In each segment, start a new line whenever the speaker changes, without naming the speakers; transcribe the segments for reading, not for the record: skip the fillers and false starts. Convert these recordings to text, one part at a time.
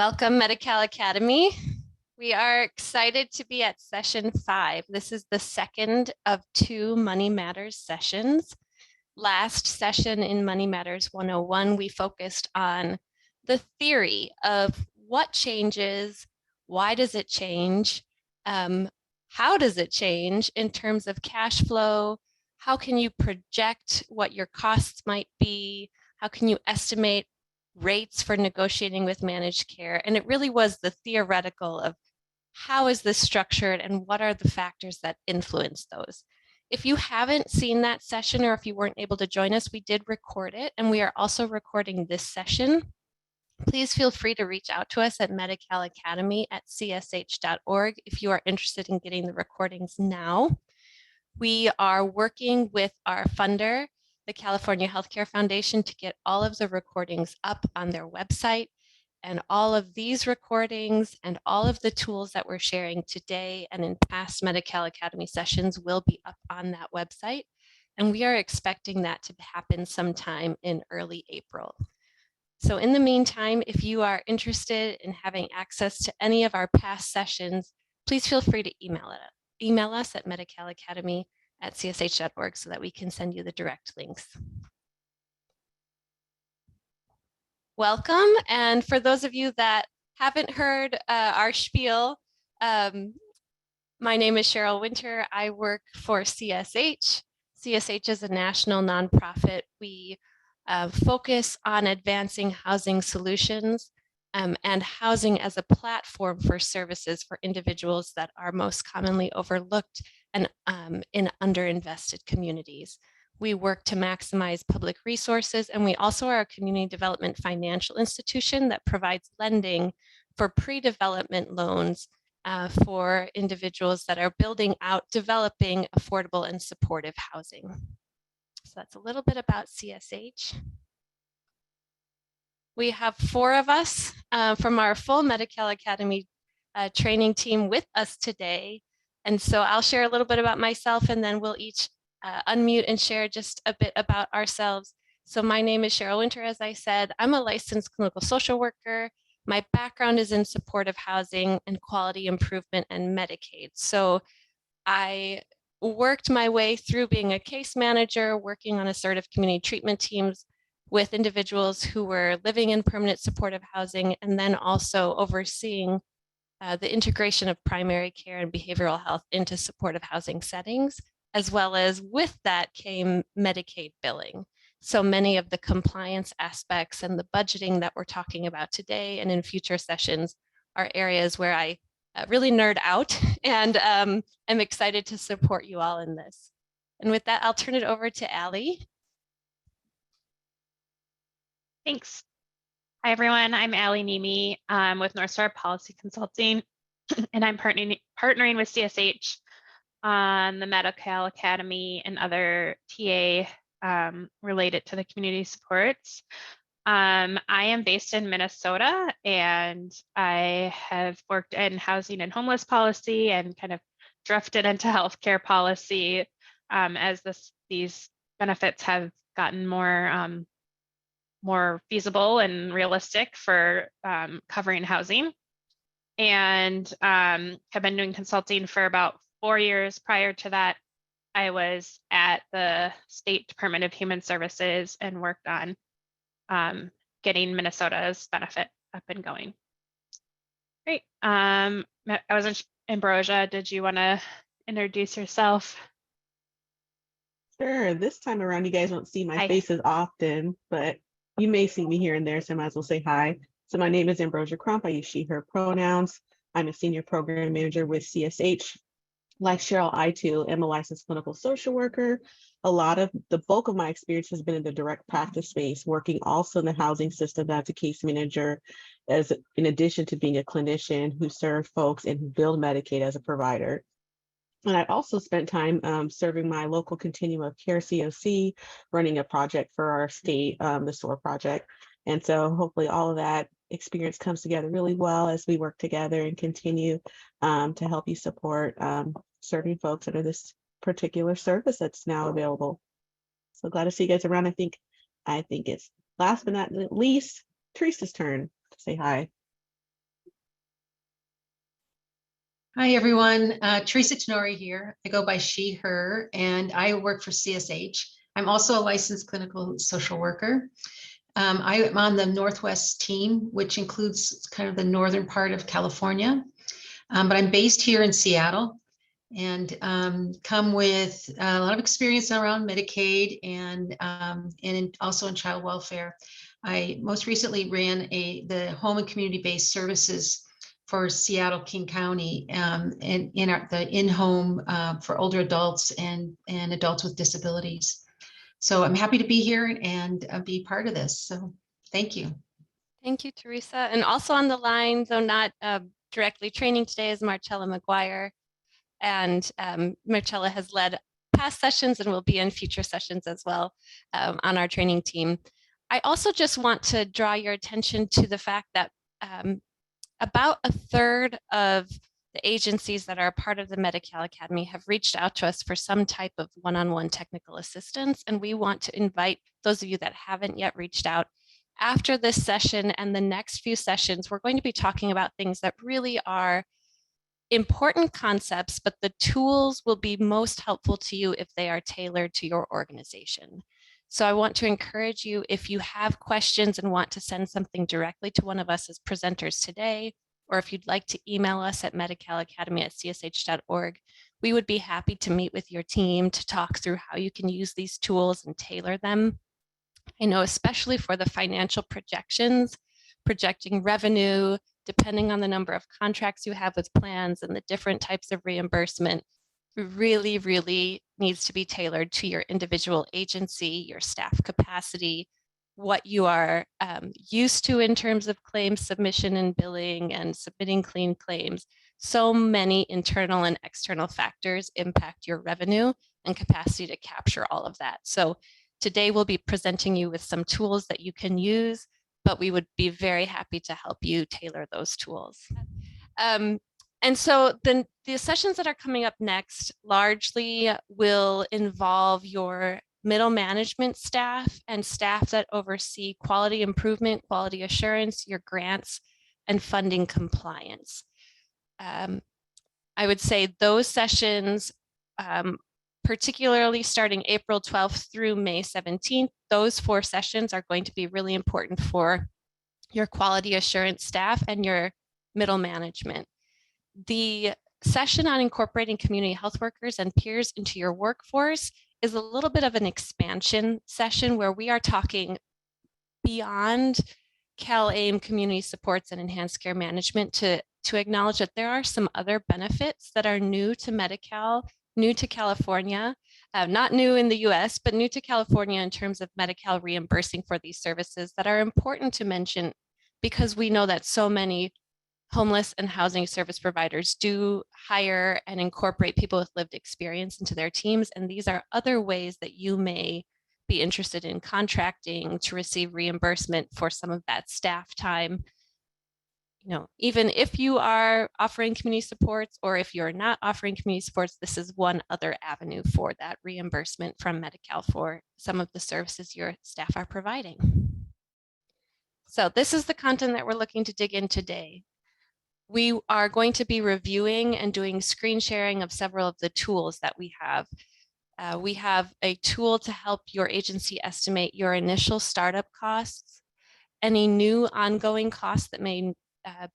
Welcome, Medi-Cal Academy. We are excited to be at session 5. This is the second of 2 Money Matters sessions. Last session in Money Matters 101, we focused on the theory of what changes, why does it change, how does it change in terms of cash flow, how can you project what your costs might be, how can you estimate rates for negotiating with managed care. And it really was the theoretical of how is this structured and what are the factors that influence those. If you haven't seen that session or if you weren't able to join us, we did record it and we are also recording this session. Please feel free to reach out to us at Medi-Cal Academy at csh.org if you are interested in getting the recordings now. We are working with our funder, the California Healthcare Foundation, to get all of the recordings up on their website. And all of these recordings and all of the tools that we're sharing today and in past Medi-Cal Academy sessions will be up on that website. And we are expecting that to happen sometime in early April. So in the meantime, if you are interested in having access to any of our past sessions, please feel free to email us at medicalacademy@csh.org so that we can send you the direct links. Welcome, and for those of you that haven't heard our spiel, my name is Cheryl Winter. I work for CSH. CSH is a national nonprofit. We focus on advancing housing solutions and housing as a platform for services for individuals that are most commonly overlooked and in underinvested communities. We work to maximize public resources, and we also are a community development financial institution that provides lending for pre-development loans for individuals that are building out, developing affordable and supportive housing. So that's a little bit about CSH. We have 4 of us from our full Medi-Cal Academy training team with us today. And so I'll share a little bit about myself and then we'll each unmute and share just a bit about ourselves. So my name is Cheryl Winter, as I said. I'm a licensed clinical social worker. My background is in supportive housing and quality improvement and Medicaid. So I worked my way through being a case manager, working on assertive community treatment teams with individuals who were living in permanent supportive housing, and then also overseeing the integration of primary care and behavioral health into supportive housing settings, as well as with that came Medicaid billing. So many of the compliance aspects and the budgeting that we're talking about today and in future sessions are areas where I really nerd out and am excited to support you all in this. And with that, I'll turn it over to Allie.
Thanks. Hi, everyone. I'm Allie Nemi with North Star Policy Consulting, and I'm partnering with CSH on the Medi-Cal Academy and other TA related to the community supports. I am based in Minnesota, and I have worked in housing and homeless policy and kind of drifted into healthcare policy as these benefits have gotten more feasible and realistic for covering housing, and have been doing consulting for about 4 years. Prior to that, I was at the State Department of Human Services and worked on getting Minnesota's benefit up and going. Great. I was in Ambrosia. Did you want to introduce yourself?
Sure. This time around, you guys won't see my faces often, but you may see me here and there, so I might as well say hi. So my name is Ambrosia Crump. I use she, her pronouns. I'm a senior program manager with CSH. Like Cheryl, I too am a licensed clinical social worker. The bulk of my experience has been in the direct practice space, working also in the housing system as a case manager, in addition to being a clinician who served folks and who billed Medicaid as a provider. And I also spent time serving my local continuum of care COC, running a project for our state, the SOAR project. And so hopefully all of that experience comes together really well as we work together and continue to help you support serving folks under this particular service that's now available. So glad to see you guys around. I think it's last but not least, Teresa's turn to say hi.
Hi, everyone. Teresa Tenori here. I go by she, her, and I work for CSH. I'm also a licensed clinical social worker. I am on the Northwest team, which includes kind of the northern part of California. But I'm based here in Seattle and come with a lot of experience around Medicaid and also in child welfare. I most recently ran the home and community-based services for Seattle King County and in the in-home for older adults and adults with disabilities. So I'm happy to be here and be part of this. So thank you.
Thank you, Teresa. And also on the line, though not directly training today, is Marcella McGuire. And Marcella has led past sessions and will be in future sessions as well on our training team. I also just want to draw your attention to the fact that about a third of the agencies that are a part of the Medi-Cal Academy have reached out to us for some type of one-on-one technical assistance. And we want to invite those of you that haven't yet reached out. After this session and the next few sessions, we're going to be talking about things that really are important concepts, but the tools will be most helpful to you if they are tailored to your organization. So I want to encourage you, if you have questions and want to send something directly to one of us as presenters today, or if you'd like to email us at medicalacademy@csh.org, we would be happy to meet with your team to talk through how you can use these tools and tailor them. I know especially for the financial projections, projecting revenue, depending on the number of contracts you have with plans and the different types of reimbursement, really, really needs to be tailored to your individual agency, your staff capacity, what you are used to in terms of claims submission and billing and submitting clean claims. So many internal and external factors impact your revenue and capacity to capture all of that. So today we'll be presenting you with some tools that you can use, but we would be very happy to help you tailor those tools. And so the sessions that are coming up next largely will involve your middle management staff and staff that oversee quality improvement, quality assurance, your grants, and funding compliance. I would say those sessions, particularly starting April 12th through May 17th, those 4 sessions are going to be really important for your quality assurance staff and your middle management. The session on incorporating community health workers and peers into your workforce is a little bit of an expansion session where we are talking beyond CalAIM community supports and enhanced care management to acknowledge that there are some other benefits that are new to Medi-Cal, new to California, not new in the US, but new to California in terms of Medi-Cal reimbursing for these services that are important to mention because we know that so many homeless and housing service providers do hire and incorporate people with lived experience into their teams. And these are other ways that you may be interested in contracting to receive reimbursement for some of that staff time. You know, even if you are offering community supports or if you're not offering community supports, this is one other avenue for that reimbursement from Medi-Cal for some of the services your staff are providing. So this is the content that we're looking to dig in today. We are going to be reviewing and doing screen sharing of several of the tools that we have. We have a tool to help your agency estimate your initial startup costs, any new ongoing costs that may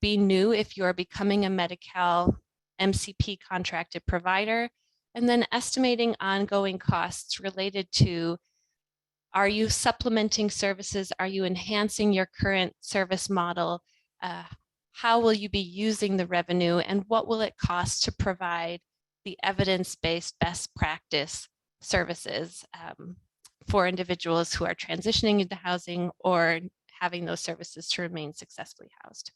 be new if you are becoming a Medi-Cal MCP contracted provider, and then estimating ongoing costs related to, are you supplementing services? Are you enhancing your current service model? How will you be using the revenue and what will it cost to provide the evidence-based best practice services for individuals who are transitioning into housing or having those services to remain successfully housed.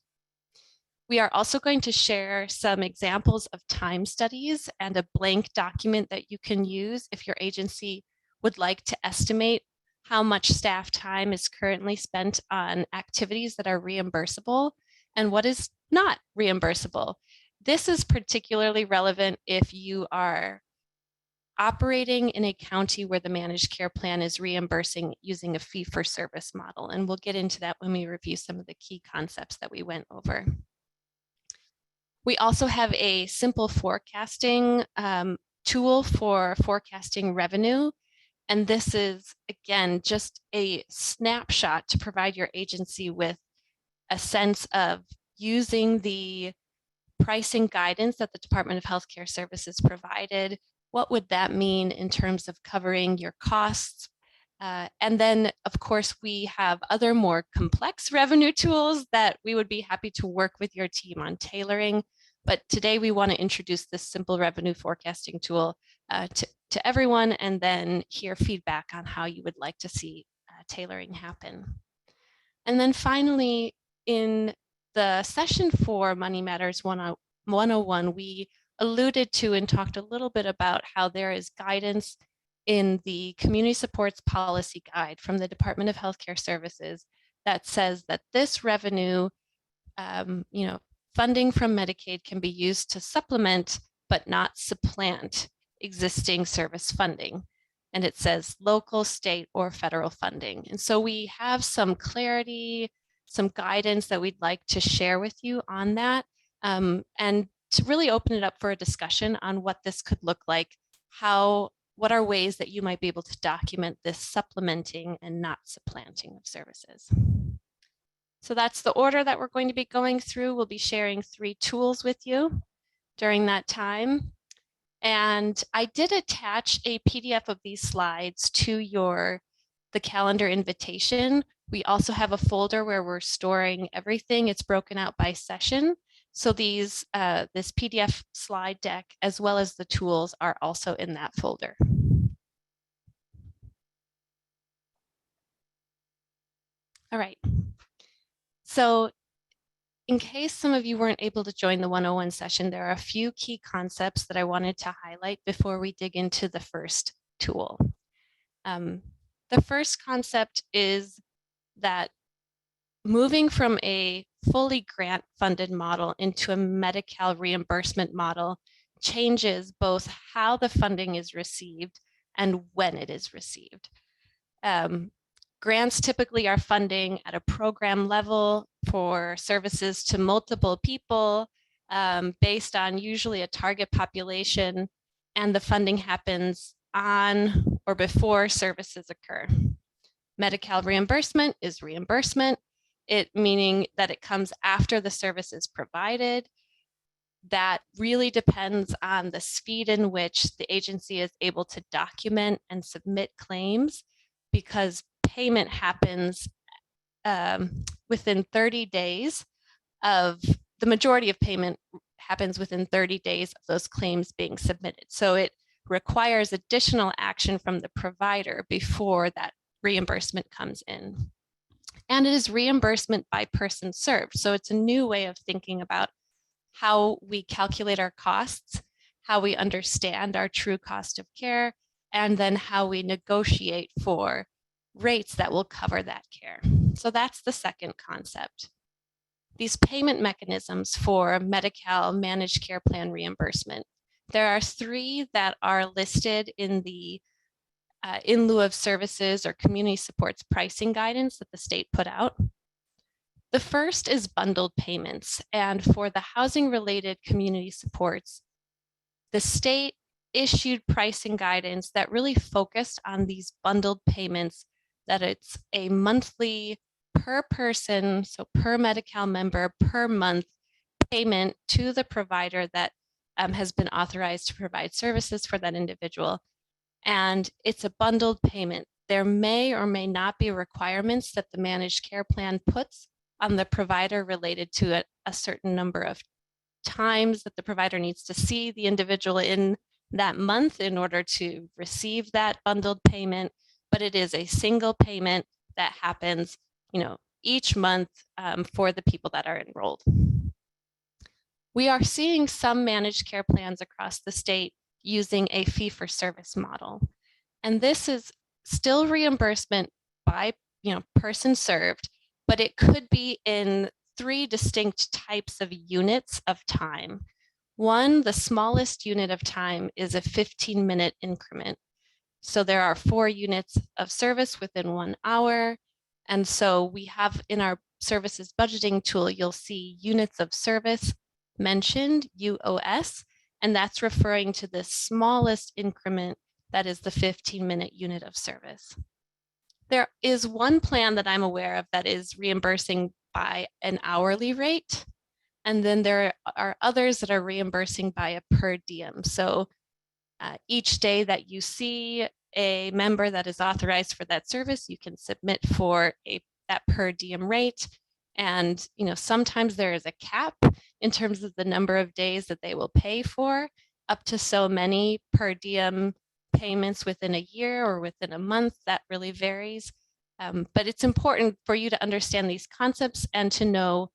We are also going to share some examples of time studies and a blank document that you can use if your agency would like to estimate how much staff time is currently spent on activities that are reimbursable and what is not reimbursable. This is particularly relevant if you are operating in a county where the managed care plan is reimbursing using a fee-for-service model. And we'll get into that when we review some of the key concepts that we went over. We also have a simple forecasting tool for forecasting revenue. And this is, again, just a snapshot to provide your agency with a sense of using the pricing guidance that the Department of Healthcare Services provided. What would that mean in terms of covering your costs? And then, of course, we have other more complex revenue tools that we would be happy to work with your team on tailoring. But today we want to introduce this simple revenue forecasting tool to everyone, and then hear feedback on how you would like to see tailoring happen. And then finally, in the session for Money Matters 101, we alluded to and talked a little bit about how there is guidance in the Community Supports Policy Guide from the Department of Healthcare Services that says that this revenue, funding from Medicaid can be used to supplement but not supplant existing service funding. And it says local, state, or federal funding. And so we have some clarity, some guidance that we'd like to share with you on that, and to really open it up for a discussion on what this could look like, what are ways that you might be able to document this supplementing and not supplanting of services. So that's the order that we're going to be going through. We'll be sharing 3 tools with you during that time. And I did attach a PDF of these slides to the calendar invitation. We also have a folder where we're storing everything. It's broken out by session. So this PDF slide deck, as well as the tools, are also in that folder. All right. So in case some of you weren't able to join the 101 session, there are a few key concepts that I wanted to highlight before we dig into the first tool. The first concept is that moving from a fully grant-funded model into a Medi-Cal reimbursement model changes both how the funding is received and when it is received. Grants typically are funding at a program level for services to multiple people based on usually a target population, and the funding happens on or before services occur. Medi-Cal reimbursement is reimbursement, meaning that it comes after the service is provided. That really depends on the speed in which the agency is able to document and submit claims, because payment happens within 30 days of, the majority of payment happens within 30 days of those claims being submitted. So it requires additional action from the provider before that reimbursement comes in. And it is reimbursement by person served. So it's a new way of thinking about how we calculate our costs, how we understand our true cost of care, and then how we negotiate for rates that will cover that care. So that's the second concept. These payment mechanisms for Medi-Cal managed care plan reimbursement. There are 3 that are listed in the in lieu of services or community supports pricing guidance that the state put out. The first is bundled payments. And for the housing related community supports, the state issued pricing guidance that really focused on these bundled payments, that it's a monthly per person, so per Medi-Cal member per month payment to the provider that has been authorized to provide services for that individual. And it's a bundled payment. There may or may not be requirements that the managed care plan puts on the provider related to a certain number of times that the provider needs to see the individual in that month in order to receive that bundled payment, but it is a single payment that happens, each month for the people that are enrolled. We are seeing some managed care plans across the state using a fee-for-service model, and this is still reimbursement by person served, but it could be in 3 distinct types of units of time. One, the smallest unit of time, is a 15-minute increment. So there are 4 units of service within 1 hour. And so we have in our services budgeting tool, you'll see units of service mentioned UOS, and that's referring to the smallest increment that is the 15-minute unit of service. There is one plan that I'm aware of that is reimbursing by an hourly rate, and then there are others that are reimbursing by a per diem. So each day that you see a member that is authorized for that service, you can submit for that per diem rate. And sometimes there is a cap in terms of the number of days that they will pay for, up to so many per diem payments within a year or within a month. That really varies. But it's important for you to understand these concepts and to know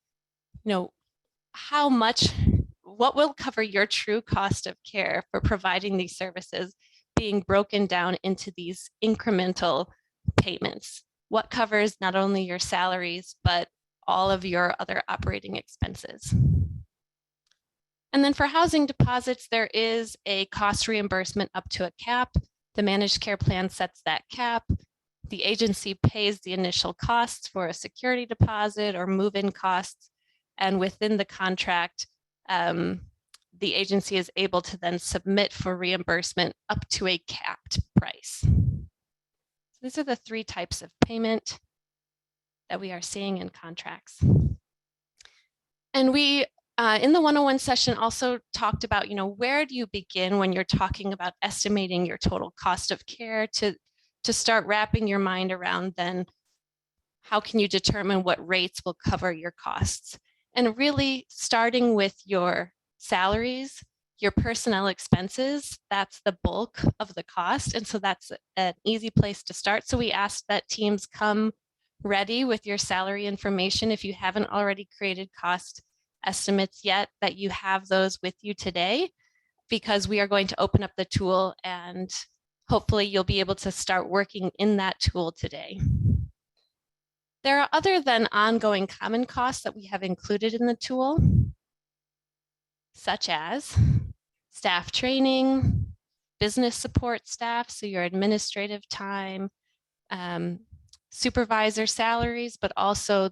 how much, what will cover your true cost of care for providing these services, being broken down into these incremental payments. What covers not only your salaries, but all of your other operating expenses. And then for housing deposits, there is a cost reimbursement up to a cap. The managed care plan sets that cap. The agency pays the initial costs for a security deposit or move-in costs. And within the contract, the agency is able to then submit for reimbursement up to a capped price. So these are the three types of payment that we are seeing in contracts. And we, in the 101 session, also talked about, where do you begin when you're talking about estimating your total cost of care, to start wrapping your mind around then how can you determine what rates will cover your costs? And really starting with your salaries, your personnel expenses, that's the bulk of the cost. And so that's an easy place to start. So we asked that teams come ready with your salary information. If you haven't already created cost estimates yet, that you have those with you today, because we are going to open up the tool and hopefully you'll be able to start working in that tool today. There are other than ongoing common costs that we have included in the tool, such as staff training, business support staff, so your administrative time, supervisor salaries, but also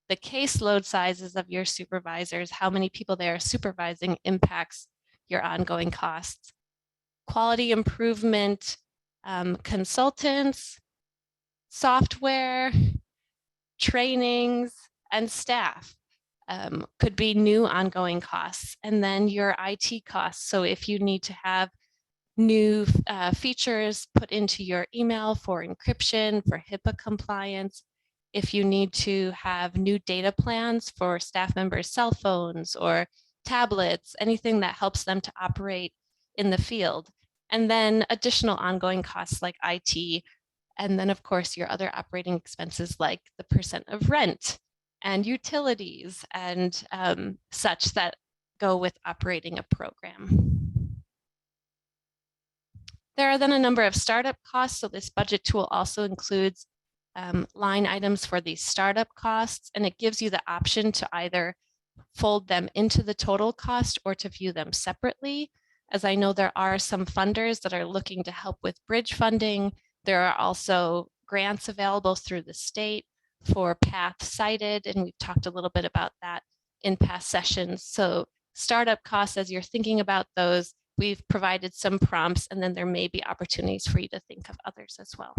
the caseload sizes of your supervisors, how many people they are supervising impacts your ongoing costs. Quality improvement consultants, software, trainings, and staff could be new ongoing costs. And then your IT costs. So if you need to have new features put into your email for encryption, for HIPAA compliance, if you need to have new data plans for staff members' cell phones or tablets, anything that helps them to operate in the field. And then additional ongoing costs like IT. And then of course your other operating expenses like the percent of rent and utilities and such that go with operating a program. There are then a number of startup costs. So this budget tool also includes line items for these startup costs, and it gives you the option to either fold them into the total cost or to view them separately. As I know, there are some funders that are looking to help with bridge funding. There are also grants available through the state for path cited, and we've talked a little bit about that in past sessions. So startup costs, as you're thinking about those, we've provided some prompts, and then there may be opportunities for you to think of others as well.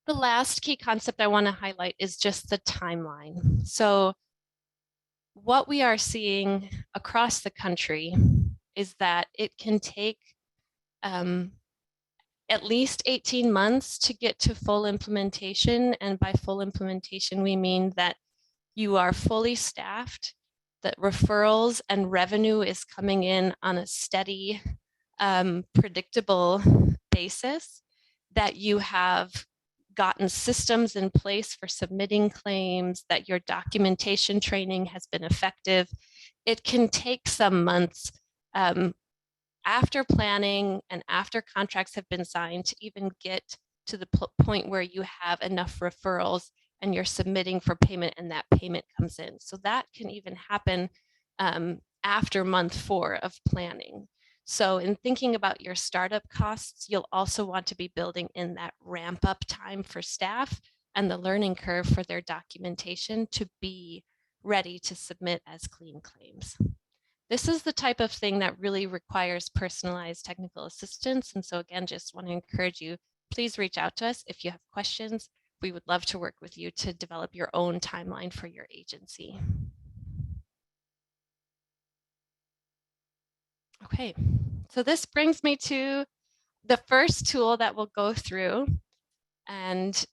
The last key concept I want to highlight is just the timeline. So what we are seeing across the country is that it can take at least 18 months to get to full implementation. And by full implementation, we mean that you are fully staffed, that referrals and revenue is coming in on a steady, predictable basis, that you have gotten systems in place for submitting claims, that your documentation training has been effective. It can take some months after planning and after contracts have been signed to even get to the point where you have enough referrals and you're submitting for payment and that payment comes in. So that can even happen after month 4 of planning. So in thinking about your startup costs, you'll also want to be building in that ramp up time for staff and the learning curve for their documentation to be ready to submit as clean claims. This is the type of thing that really requires personalized technical assistance. And so again, just want to encourage you, please reach out to us if you have questions. We would love to work with you to develop your own timeline for your agency. Okay, so this brings me to the first tool that we'll go through. And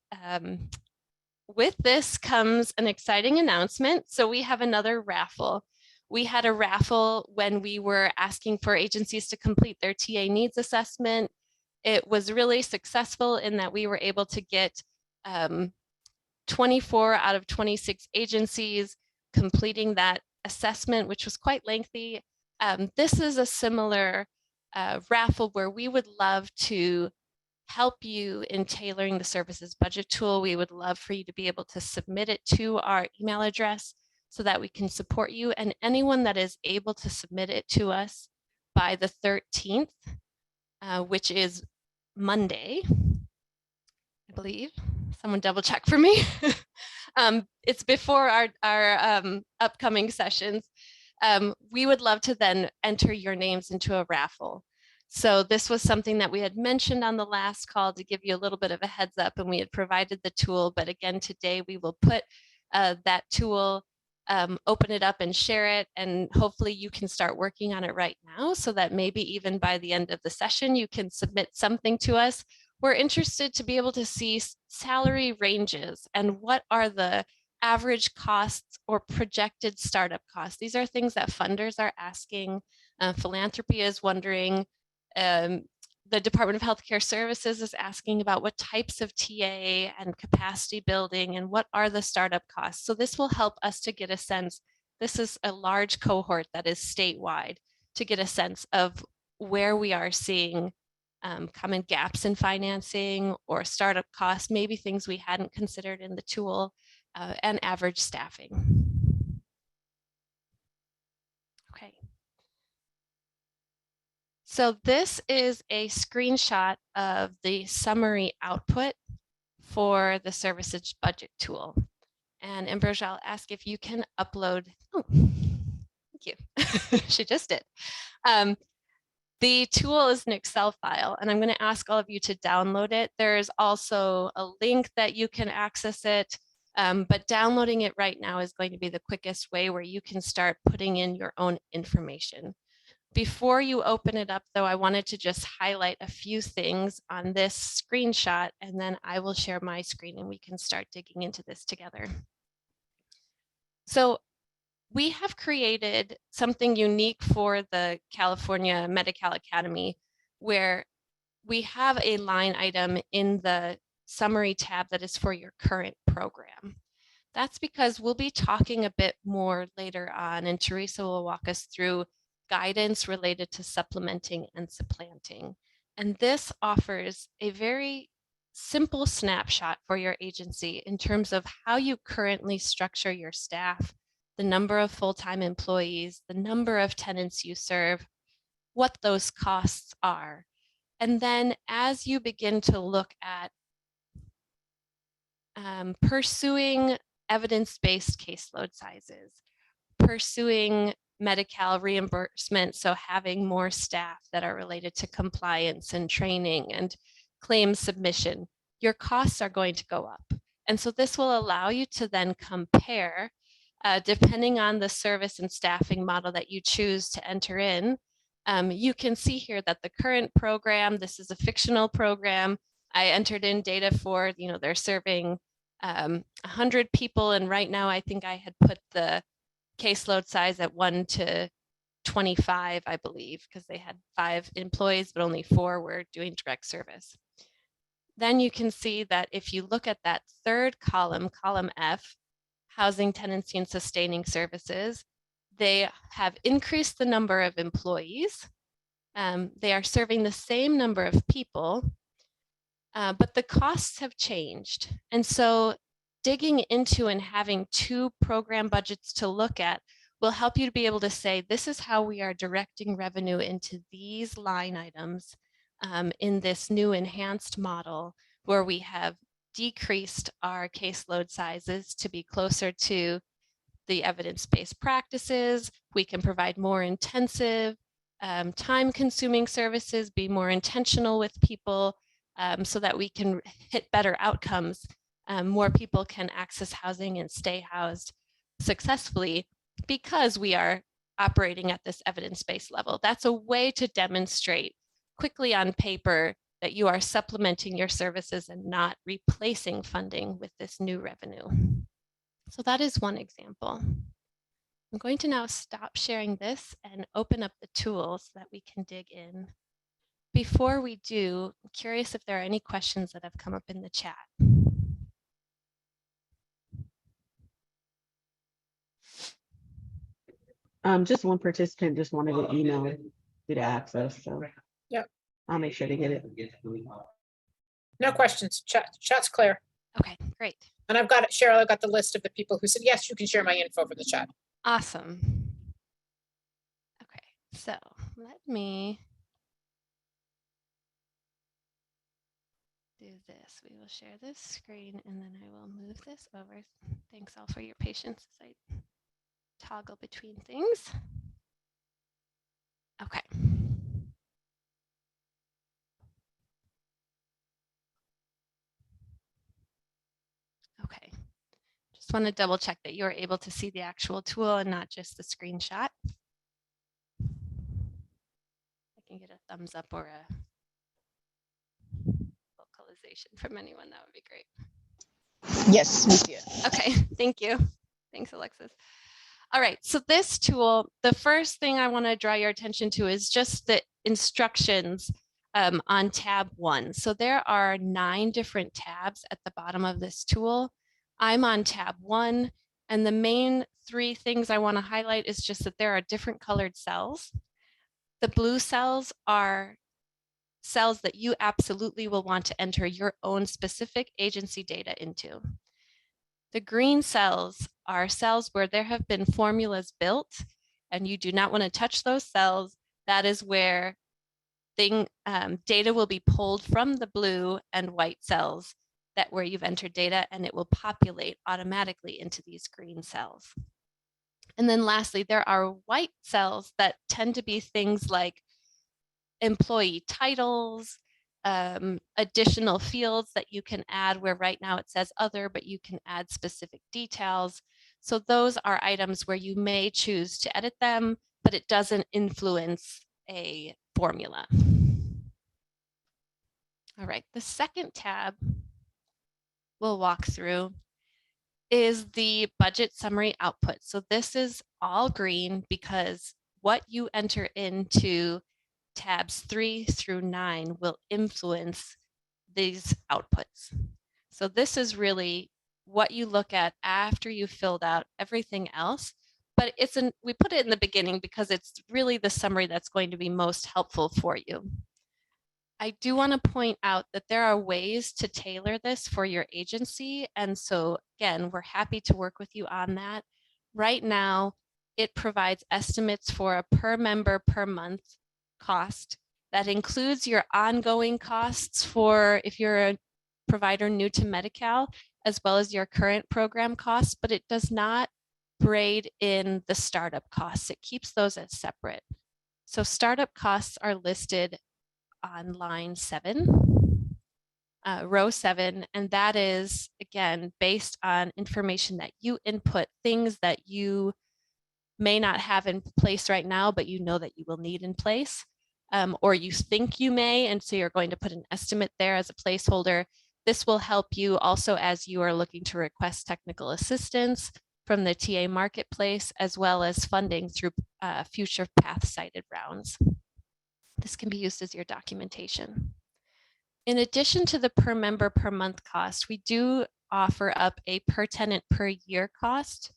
with this comes an exciting announcement. So we have another raffle. We had a raffle when we were asking for agencies to complete their TA needs assessment. It was really successful in that we were able to get 24 out of 26 agencies completing that assessment, which was quite lengthy. This is a similar raffle where we would love to help you in tailoring the services budget tool. We would love for you to be able to submit it to our email address so that we can support you, and anyone that is able to submit it to us by the 13th, which is Monday, I believe. Someone double check for me. It's before our upcoming sessions. We would love to then enter your names into a raffle. So this was something that we had mentioned on the last call to give you a little bit of a heads up, and we had provided the tool. But again, today we will put that tool, open it up and share it, and hopefully you can start working on it right now so that maybe even by the end of the session, you can submit something to us. We're interested to be able to see salary ranges and what are the average costs or projected startup costs. These are things that funders are asking. Philanthropy is wondering. The Department of Healthcare Services is asking about what types of TA and capacity building and what are the startup costs. So this will help us to get a sense. This is a large cohort that is statewide, to get a sense of where we are seeing common gaps in financing or startup costs, maybe things we hadn't considered in the tool, and average staffing. Okay. So this is a screenshot of the summary output for the services budget tool. And Ambrosia, I'll ask if you can upload. Oh, thank you. She just did. The tool is an Excel file, and I'm going to ask all of you to download it. There's also a link that you can access it, but downloading it right now is going to be the quickest way where you can start putting in your own information. Before you open it up, though, I wanted to just highlight a few things on this screenshot, and then I will share my screen and we can start digging into this together. So we have created something unique for the California Medi-Cal Academy, where we have a line item in the summary tab that is for your current program. That's because we'll be talking a bit more later on, and Teresa will walk us through guidance related to supplementing and supplanting. And this offers a very simple snapshot for your agency in terms of how you currently structure your staff, the number of full-time employees, the number of tenants you serve, what those costs are. And then as you begin to look at pursuing evidence-based caseload sizes, pursuing Medi-Cal reimbursement, so having more staff that are related to compliance and training and claim submission, your costs are going to go up. And so this will allow you to then compare, depending on the service and staffing model that you choose to enter in. You can see here that the current program, this is a fictional program. I entered in data for, they're serving 100 people, and right now I think I had put the caseload size at 1 to 25, I believe, because they had 5 employees, but only 4 were doing direct service. Then you can see that if you look at that third column, column F, housing, tenancy, and sustaining services, they have increased the number of employees. They are serving the same number of people, but the costs have changed. And so digging into and having 2 program budgets to look at will help you to be able to say, this is how we are directing revenue into these line items in this new enhanced model, where we have decreased our caseload sizes to be closer to the evidence-based practices. We can provide more intensive, time-consuming services, be more intentional with people, so that we can hit better outcomes. More people can access housing and stay housed successfully because we are operating at this evidence-based level. That's a way to demonstrate quickly on paper that you are supplementing your services and not replacing funding with this new revenue. So that is one example. I'm going to now stop sharing this and open up the tool so that we can dig in. Before we do, I'm curious if there are any questions that have come up in the chat.
Just one participant just wanted to email you to access, so.
Yep.
I'll make sure to get it.
No questions. Chat's clear.
Okay, great.
And I've got it, Cheryl, I've got the list of the people who said, yes, you can share my info for the chat.
Awesome. Okay, so let me do this. We will share this screen and then I will move this over. Thanks all for your patience as I toggle between things. Okay. Okay. Just want to double check that you're able to see the actual tool and not just the screenshot. I can get a thumbs up or a vocalization from anyone. That would be great.
Yes, we see it.
Okay, thank you. Thanks, Alexis. All right, so this tool, the first thing I want to draw your attention to is just the instructions on tab 1. So there are 9 different tabs at the bottom of this tool. I'm on tab 1, and the main 3 things I want to highlight is just that there are different colored cells. The blue cells are cells that you absolutely will want to enter your own specific agency data into. The green cells are cells where there have been formulas built and you do not want to touch those cells. That is where data will be pulled from the blue and white cells that where you've entered data, and it will populate automatically into these green cells. And then lastly, there are white cells that tend to be things like employee titles, additional fields that you can add where right now it says other, but you can add specific details. So those are items where you may choose to edit them, but it doesn't influence a formula. All right, the second tab we'll walk through is the budget summary output. So this is all green because what you enter into tabs 3 through 9 will influence these outputs. So this is really what you look at after you've filled out everything else, but we put it in the beginning because it's really the summary that's going to be most helpful for you. I do want to point out that there are ways to tailor this for your agency. And so again, we're happy to work with you on that. Right now, it provides estimates for a per member per month cost. That includes your ongoing costs for if you're a provider new to Medi-Cal, as well as your current program costs, but it does not braid in the startup costs. It keeps those as separate. So startup costs are listed on line 7, row 7, and that is, again, based on information that you input, things that you may not have in place right now, but you know that you will need in place, or you think you may, and so you're going to put an estimate there as a placeholder. This will help you also as you are looking to request technical assistance from the TA marketplace, as well as funding through future path-cited rounds. This can be used as your documentation. In addition to the per member per month cost, we do offer up a per tenant per year cost.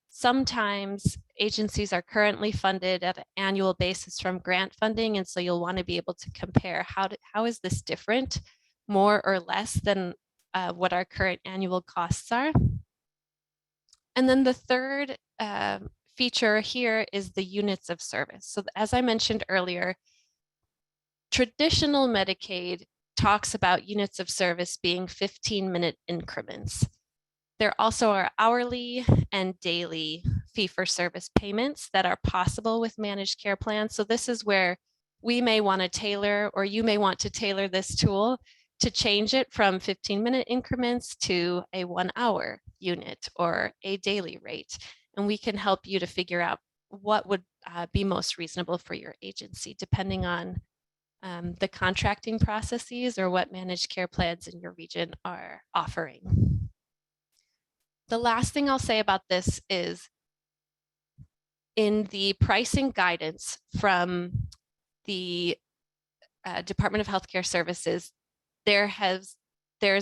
Sometimes agencies are currently funded at an annual basis from grant funding, and so you'll want to be able to compare how is this different, more or less than what our current annual costs are. And then the third feature here is the units of service. So as I mentioned earlier, traditional Medicaid talks about units of service being 15-minute increments. There also are hourly and daily fee-for-service payments that are possible with managed care plans. So this is where we may want to tailor, or you may want to tailor this tool to change it from 15-minute increments to a 1-hour unit or a daily rate. And we can help you to figure out what would be most reasonable for your agency, depending on the contracting processes or what managed care plans in your region are offering. The last thing I'll say about this is in the pricing guidance from the Department of Healthcare Services, there's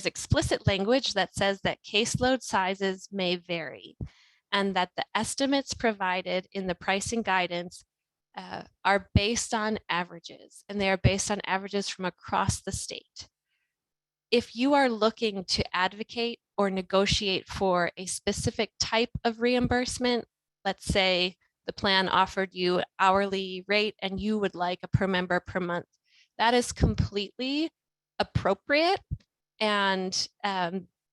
explicit language that says that caseload sizes may vary and that the estimates provided in the pricing guidance are based on averages, and they are based on averages from across the state. If you are looking to advocate or negotiate for a specific type of reimbursement, let's say the plan offered you an hourly rate and you would like a per member per month, that is completely appropriate, and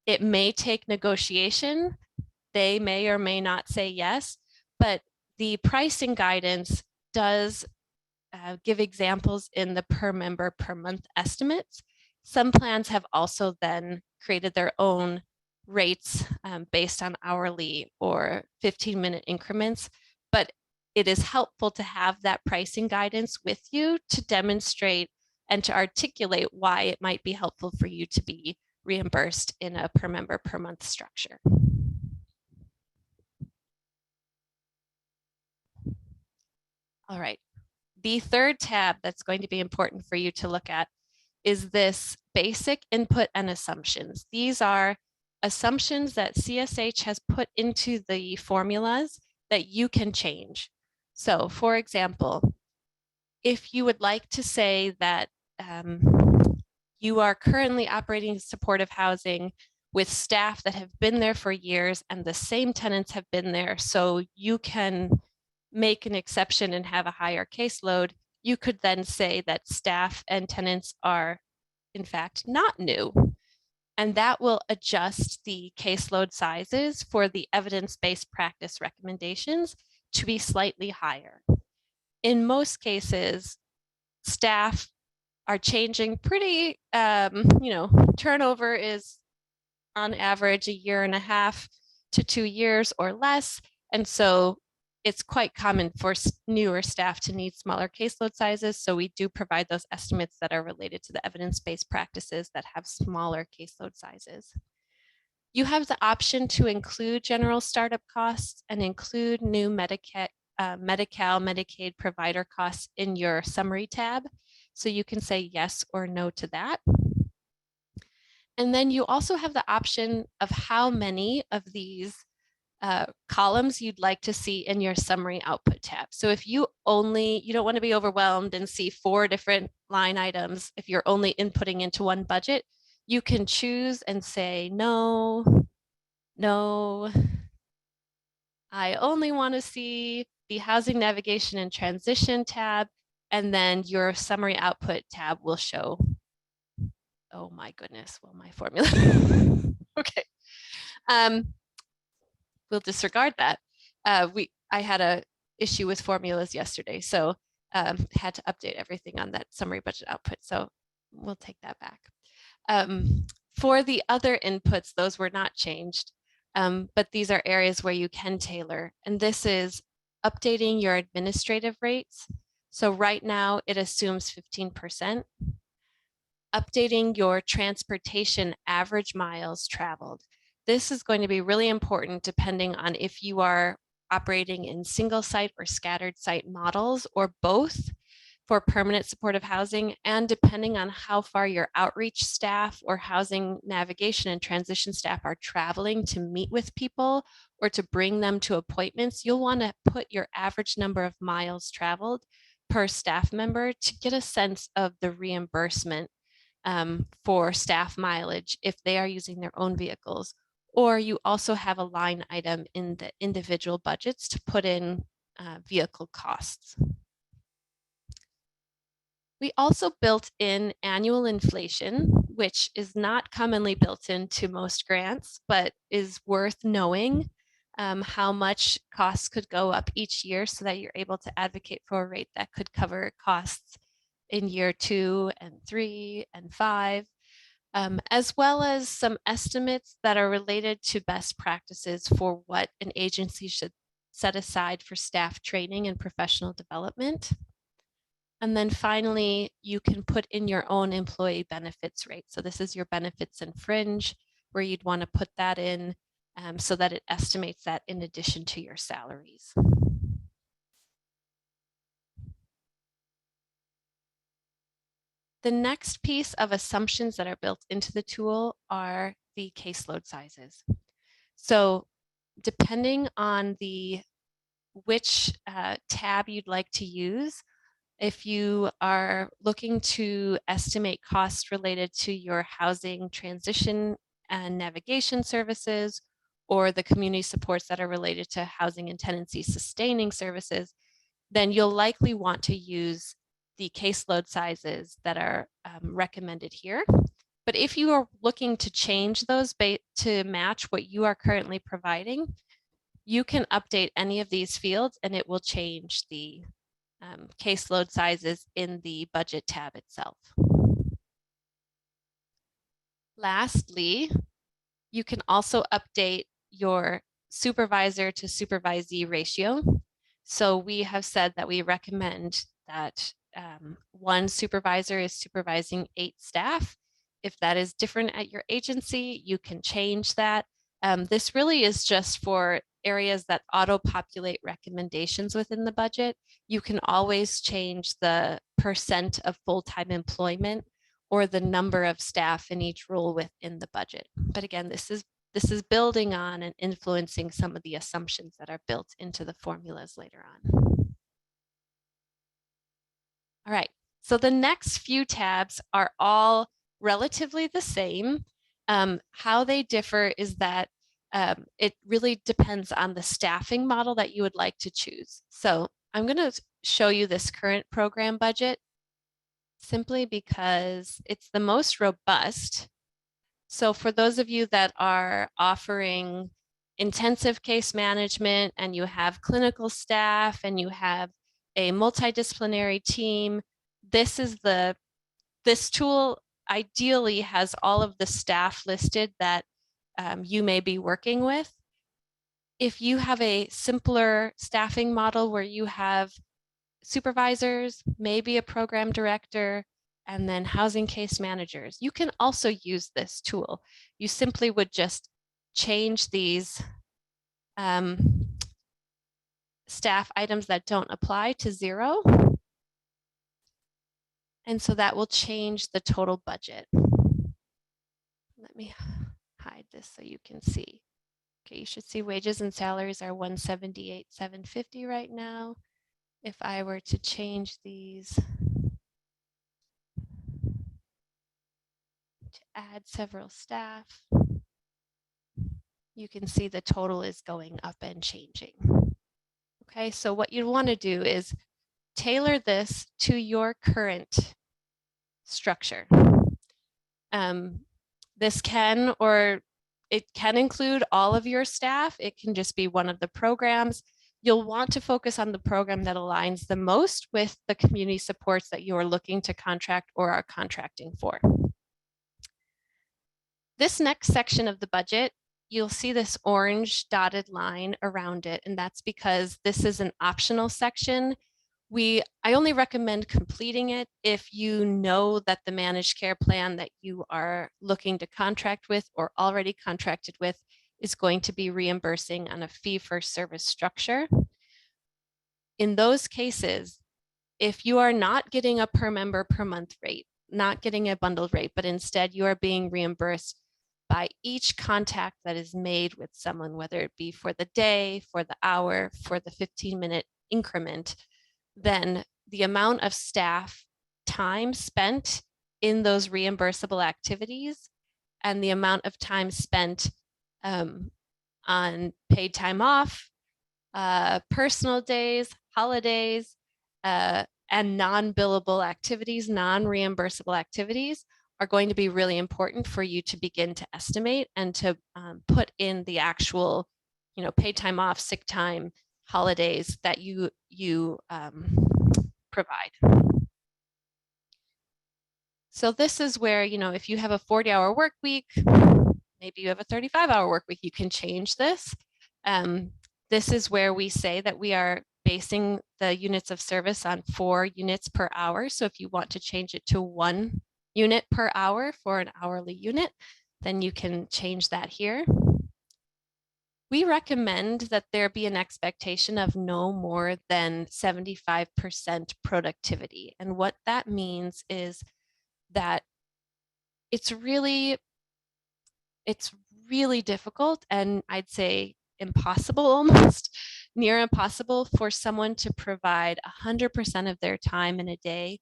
it may take negotiation. They may or may not say yes, but the pricing guidance does give examples in the per member per month estimates. Some plans have also then created their own rates based on hourly or 15-minute increments, but it is helpful to have that pricing guidance with you to demonstrate and to articulate why it might be helpful for you to be reimbursed in a per member per month structure. All right. The third tab that's going to be important for you to look at is this basic input and assumptions. These are assumptions that CSH has put into the formulas that you can change. So for example, if you would like to say that you are currently operating supportive housing with staff that have been there for years and the same tenants have been there, so you can make an exception and have a higher caseload, you could then say that staff and tenants are in fact not new. And that will adjust the caseload sizes for the evidence-based practice recommendations to be slightly higher. In most cases, staff are changing pretty, turnover is on average 1.5 to 2 years or less. And so it's quite common for newer staff to need smaller caseload sizes. So we do provide those estimates that are related to the evidence-based practices that have smaller caseload sizes. You have the option to include general startup costs and include new Medi-Cal, Medicaid provider costs in your summary tab. So you can say yes or no to that. And then you also have the option of how many of these columns you'd like to see in your summary output tab. So if you don't want to be overwhelmed and see 4 different line items, if you're only inputting into one budget, you can choose and say, no, I only want to see the housing navigation and transition tab, and then your summary output tab will show, oh my goodness, well, my formula. Okay. We'll disregard that. I had an issue with formulas yesterday, so had to update everything on that summary budget output. So we'll take that back. For the other inputs, those were not changed, but these are areas where you can tailor. And this is updating your administrative rates. So right now it assumes 15%. Updating your transportation average miles traveled. This is going to be really important depending on if you are operating in single site or scattered site models or both for permanent supportive housing, and depending on how far your outreach staff or housing navigation and transition staff are traveling to meet with people or to bring them to appointments, you'll want to put your average number of miles traveled per staff member to get a sense of the reimbursement for staff mileage if they are using their own vehicles. Or you also have a line item in the individual budgets to put in vehicle costs. We also built in annual inflation, which is not commonly built into most grants, but is worth knowing how much costs could go up each year so that you're able to advocate for a rate that could cover costs in year 2 and 3 and 5, as well as some estimates that are related to best practices for what an agency should set aside for staff training and professional development. And then finally, you can put in your own employee benefits rate. So this is your benefits and fringe, where you'd want to put that in so that it estimates that in addition to your salaries. The next piece of assumptions that are built into the tool are the caseload sizes. So depending on which tab you'd like to use, if you are looking to estimate costs related to your housing transition and navigation services, or the community supports that are related to housing and tenancy sustaining services, then you'll likely want to use the caseload sizes that are recommended here. But if you are looking to change those to match what you are currently providing, you can update any of these fields and it will change the caseload sizes in the budget tab itself. Lastly, you can also update your supervisor to supervisee ratio. So we have said that we recommend that one supervisor is supervising 8 staff. If that is different at your agency, you can change that. This really is just for areas that auto-populate recommendations within the budget. You can always change the percent of full-time employment or the number of staff in each role within the budget. But again, this is building on and influencing some of the assumptions that are built into the formulas later on. All right, so the next few tabs are all relatively the same. How they differ is that it really depends on the staffing model that you would like to choose. So I'm going to show you this current program budget simply because it's the most robust. So for those of you that are offering intensive case management and you have clinical staff and you have a multidisciplinary team, this tool ideally has all of the staff listed that you may be working with. If you have a simpler staffing model where you have supervisors, maybe a program director, and then housing case managers, you can also use this tool. You simply would just change these staff items that don't apply to 0. And so that will change the total budget. Let me hide this so you can see. Okay, you should see wages and salaries are 178,750 right now. If I were to change these to add several staff, you can see the total is going up and changing. Okay, so what you want to do is tailor this to your current structure. This can, or it can include all of your staff. It can just be one of the programs. You'll want to focus on the program that aligns the most with the community supports that you are looking to contract or are contracting for. This next section of the budget, you'll see this orange dotted line around it, and that's because this is an optional section. I only recommend completing it if you know that the managed care plan that you are looking to contract with or already contracted with is going to be reimbursing on a fee-for-service structure. In those cases, if you are not getting a per member per month rate, not getting a bundled rate, but instead you are being reimbursed by each contact that is made with someone, whether it be for the day, for the hour, for the 15-minute increment, then the amount of staff time spent in those reimbursable activities and the amount of time spent on paid time off, personal days, holidays, and non-billable activities, non-reimbursable activities are going to be really important for you to begin to estimate and to put in the actual, paid time off, sick time, holidays that you provide. So this is where, if you have a 40-hour work week, maybe you have a 35-hour work week, you can change this. This is where we say that we are basing the units of service on 4 units per hour. So if you want to change it to 1 unit per hour for an hourly unit, then you can change that here. We recommend that there be an expectation of no more than 75% productivity. And what that means is that it's really difficult, and I'd say impossible, almost near impossible, for someone to provide 100% of their time in a day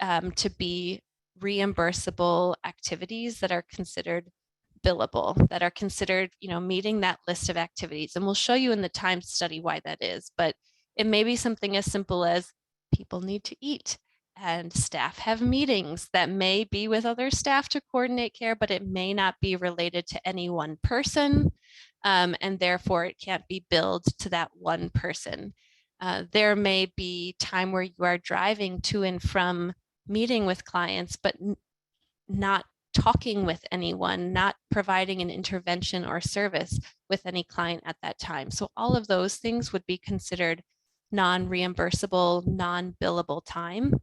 to be reimbursable activities that are considered billable, that are considered, meeting that list of activities. And we'll show you in the time study why that is, but it may be something as simple as people need to eat and staff have meetings that may be with other staff to coordinate care, but it may not be related to any one person. And therefore it can't be billed to that one person. There may be time where you are driving to and from meeting with clients, but not talking with anyone, not providing an intervention or service with any client at that time. So all of those things would be considered non-reimbursable, non-billable time.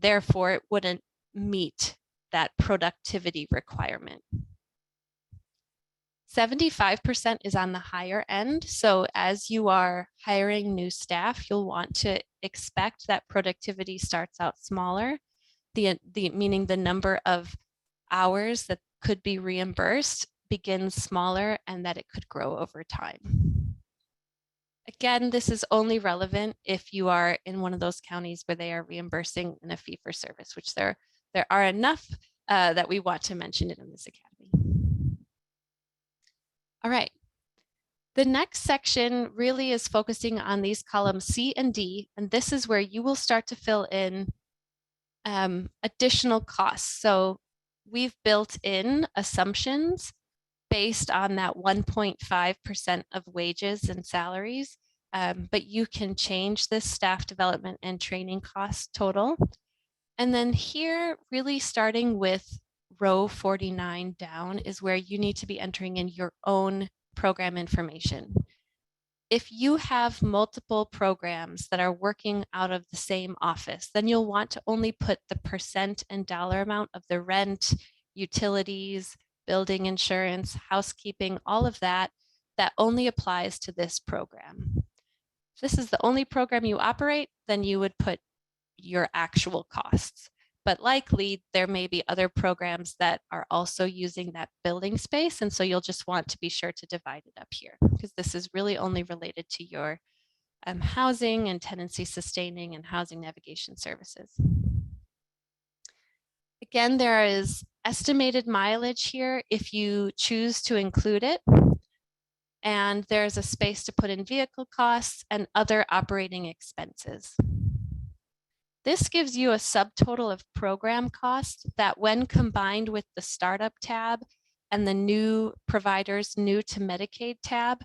Therefore, it wouldn't meet that productivity requirement. 75% is on the higher end. So as you are hiring new staff, you'll want to expect that productivity starts out smaller, meaning the number of hours that could be reimbursed begins smaller and that it could grow over time. Again, this is only relevant if you are in one of those counties where they are reimbursing in a fee for service, which there are enough that we want to mention it in this academy. All right. The next section really is focusing on these columns C and D, and this is where you will start to fill in additional costs. So we've built in assumptions based on that 1.5% of wages and salaries, but you can change this staff development and training cost total. And then here, really starting with row 49 down is where you need to be entering in your own program information. If you have multiple programs that are working out of the same office, then you'll want to only put the percent and dollar amount of the rent, utilities, building insurance, housekeeping, all of that, that only applies to this program. If this is the only program you operate, then you would put your actual costs. But likely there may be other programs that are also using that building space. And so you'll just want to be sure to divide it up here because this is really only related to your housing and tenancy sustaining and housing navigation services. Again, there is estimated mileage here if you choose to include it. And there's a space to put in vehicle costs and other operating expenses. This gives you a subtotal of program costs that when combined with the startup tab and the new providers new to Medicaid tab,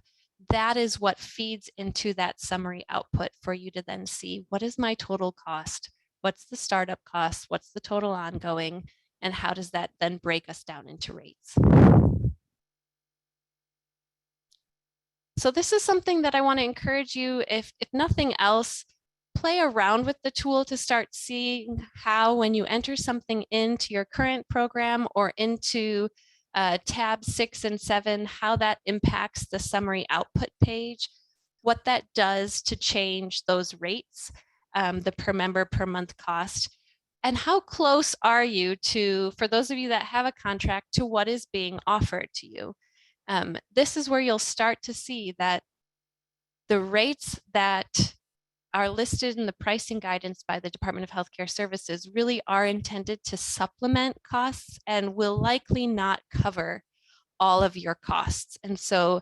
that is what feeds into that summary output for you to then see what is my total cost, what's the startup cost, what's the total ongoing, and how does that then break us down into rates. So this is something that I want to encourage you, if nothing else, play around with the tool to start seeing how when you enter something into your current program or into tab 6 and 7, how that impacts the summary output page, what that does to change those rates, the per member per month cost, and how close are you to, for those of you that have a contract, to what is being offered to you. This is where you'll start to see that the rates that are listed in the pricing guidance by the Department of Healthcare Services really are intended to supplement costs and will likely not cover all of your costs. And so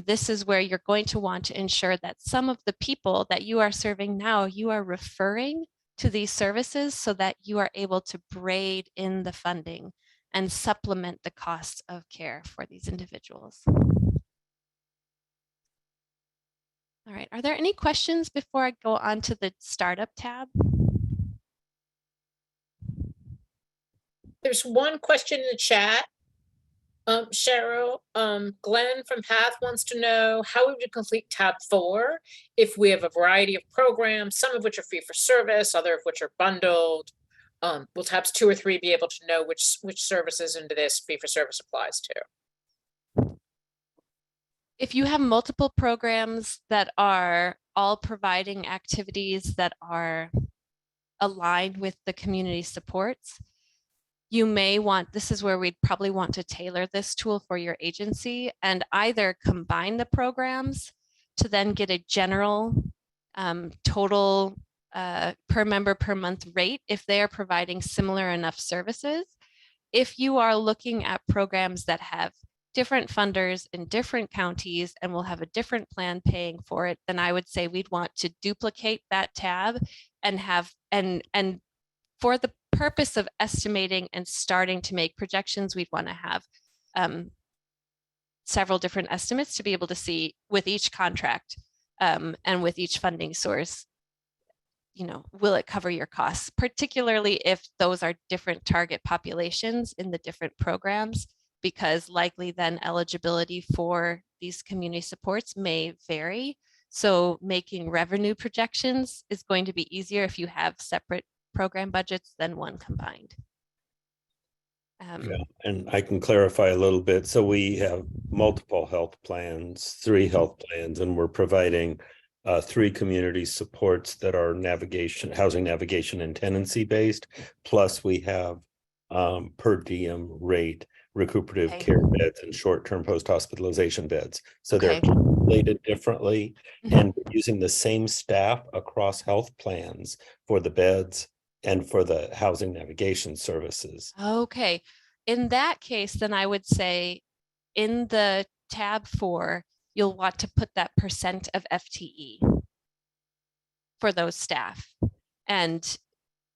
This is where you're going to want to ensure that some of the people that you are serving now, you are referring to these services so that you are able to braid in the funding and supplement the costs of care for these individuals. All right, are there any questions before I go on to the startup tab?
There's one question in the chat. Cheryl, Glenn from Path wants to know how we would complete tab 4 if we have a variety of programs, some of which are fee for service, other of which are bundled. Will tabs 2 or 3 be able to know which services into this fee for service applies to?
If you have multiple programs that are all providing activities that are aligned with the community supports, you may want, this is where we'd probably want to tailor this tool for your agency and either combine the programs to then get a general total per member per month rate if they are providing similar enough services. If you are looking at programs that have different funders in different counties and will have a different plan paying for it, then I would say we'd want to duplicate that tab and have, and for the purpose of estimating and starting to make projections, we'd want to have several different estimates to be able to see with each contract and with each funding source, you know, will it cover your costs, particularly if those are different target populations in the different programs, because likely then eligibility for these community supports may vary. So making revenue projections is going to be easier if you have separate program budgets than one combined.
Yeah, and I can clarify a little bit. So we have multiple health plans, 3 health plans, and we're providing 3 community supports that are navigation, housing navigation and tenancy based. Plus we have per diem rate recuperative care beds and short-term post-hospitalization beds. So they're calculated differently, and we're using the same staff across health plans for the beds and for the housing navigation services.
Okay, in that case, then I would say in the tab 4, you'll want to put that % of FTE for those staff. And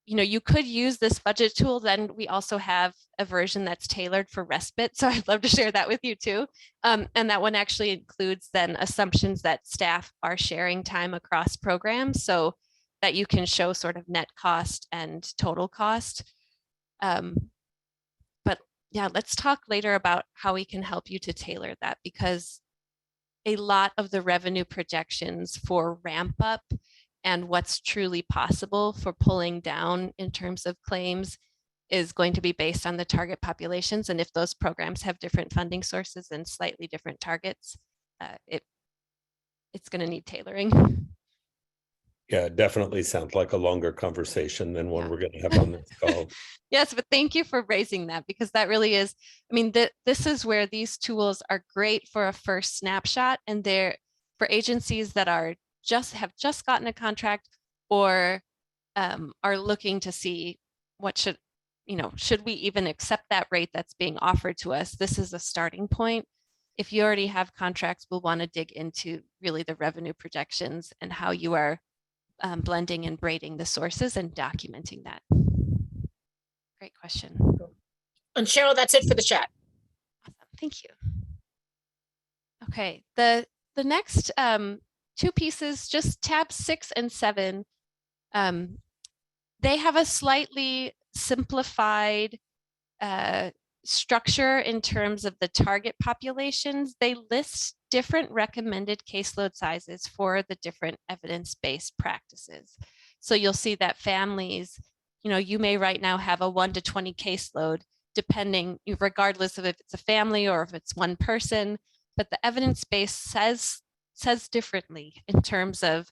you know, you could use this budget tool. Then we also have a version that's tailored for respite. So I'd love to share that with you too. And that one actually includes then assumptions that staff are sharing time across programs so that you can show sort of net cost and total cost. But yeah, let's talk later about how we can help you to tailor that, because a lot of the revenue projections for ramp up and what's truly possible for pulling down in terms of claims is going to be based on the target populations. And if those programs have different funding sources and slightly different targets, it's going to need tailoring.
Yeah, it definitely sounds like a longer conversation than one we're going to have on this call.
Yes, but thank you for raising that, because that really is, I mean, this is where these tools are great for a first snapshot, and they're for agencies that are have just gotten a contract or are looking to see what should, you know, should we even accept that rate that's being offered to us? This is a starting point. If you already have contracts, we'll want to dig into really the revenue projections and how you are blending and braiding the sources and documenting that. Great question.
And Cheryl, that's it for the chat.
Awesome. Thank you. Okay, the next 2 pieces, just tabs 6 and 7, they have a slightly simplified structure in terms of the target populations. They list different recommended caseload sizes for the different evidence-based practices. So you'll see that families, you know, you may right now have a 1 to 20 caseload, depending, regardless of if it's a family or if it's one person, but the evidence base says differently in terms of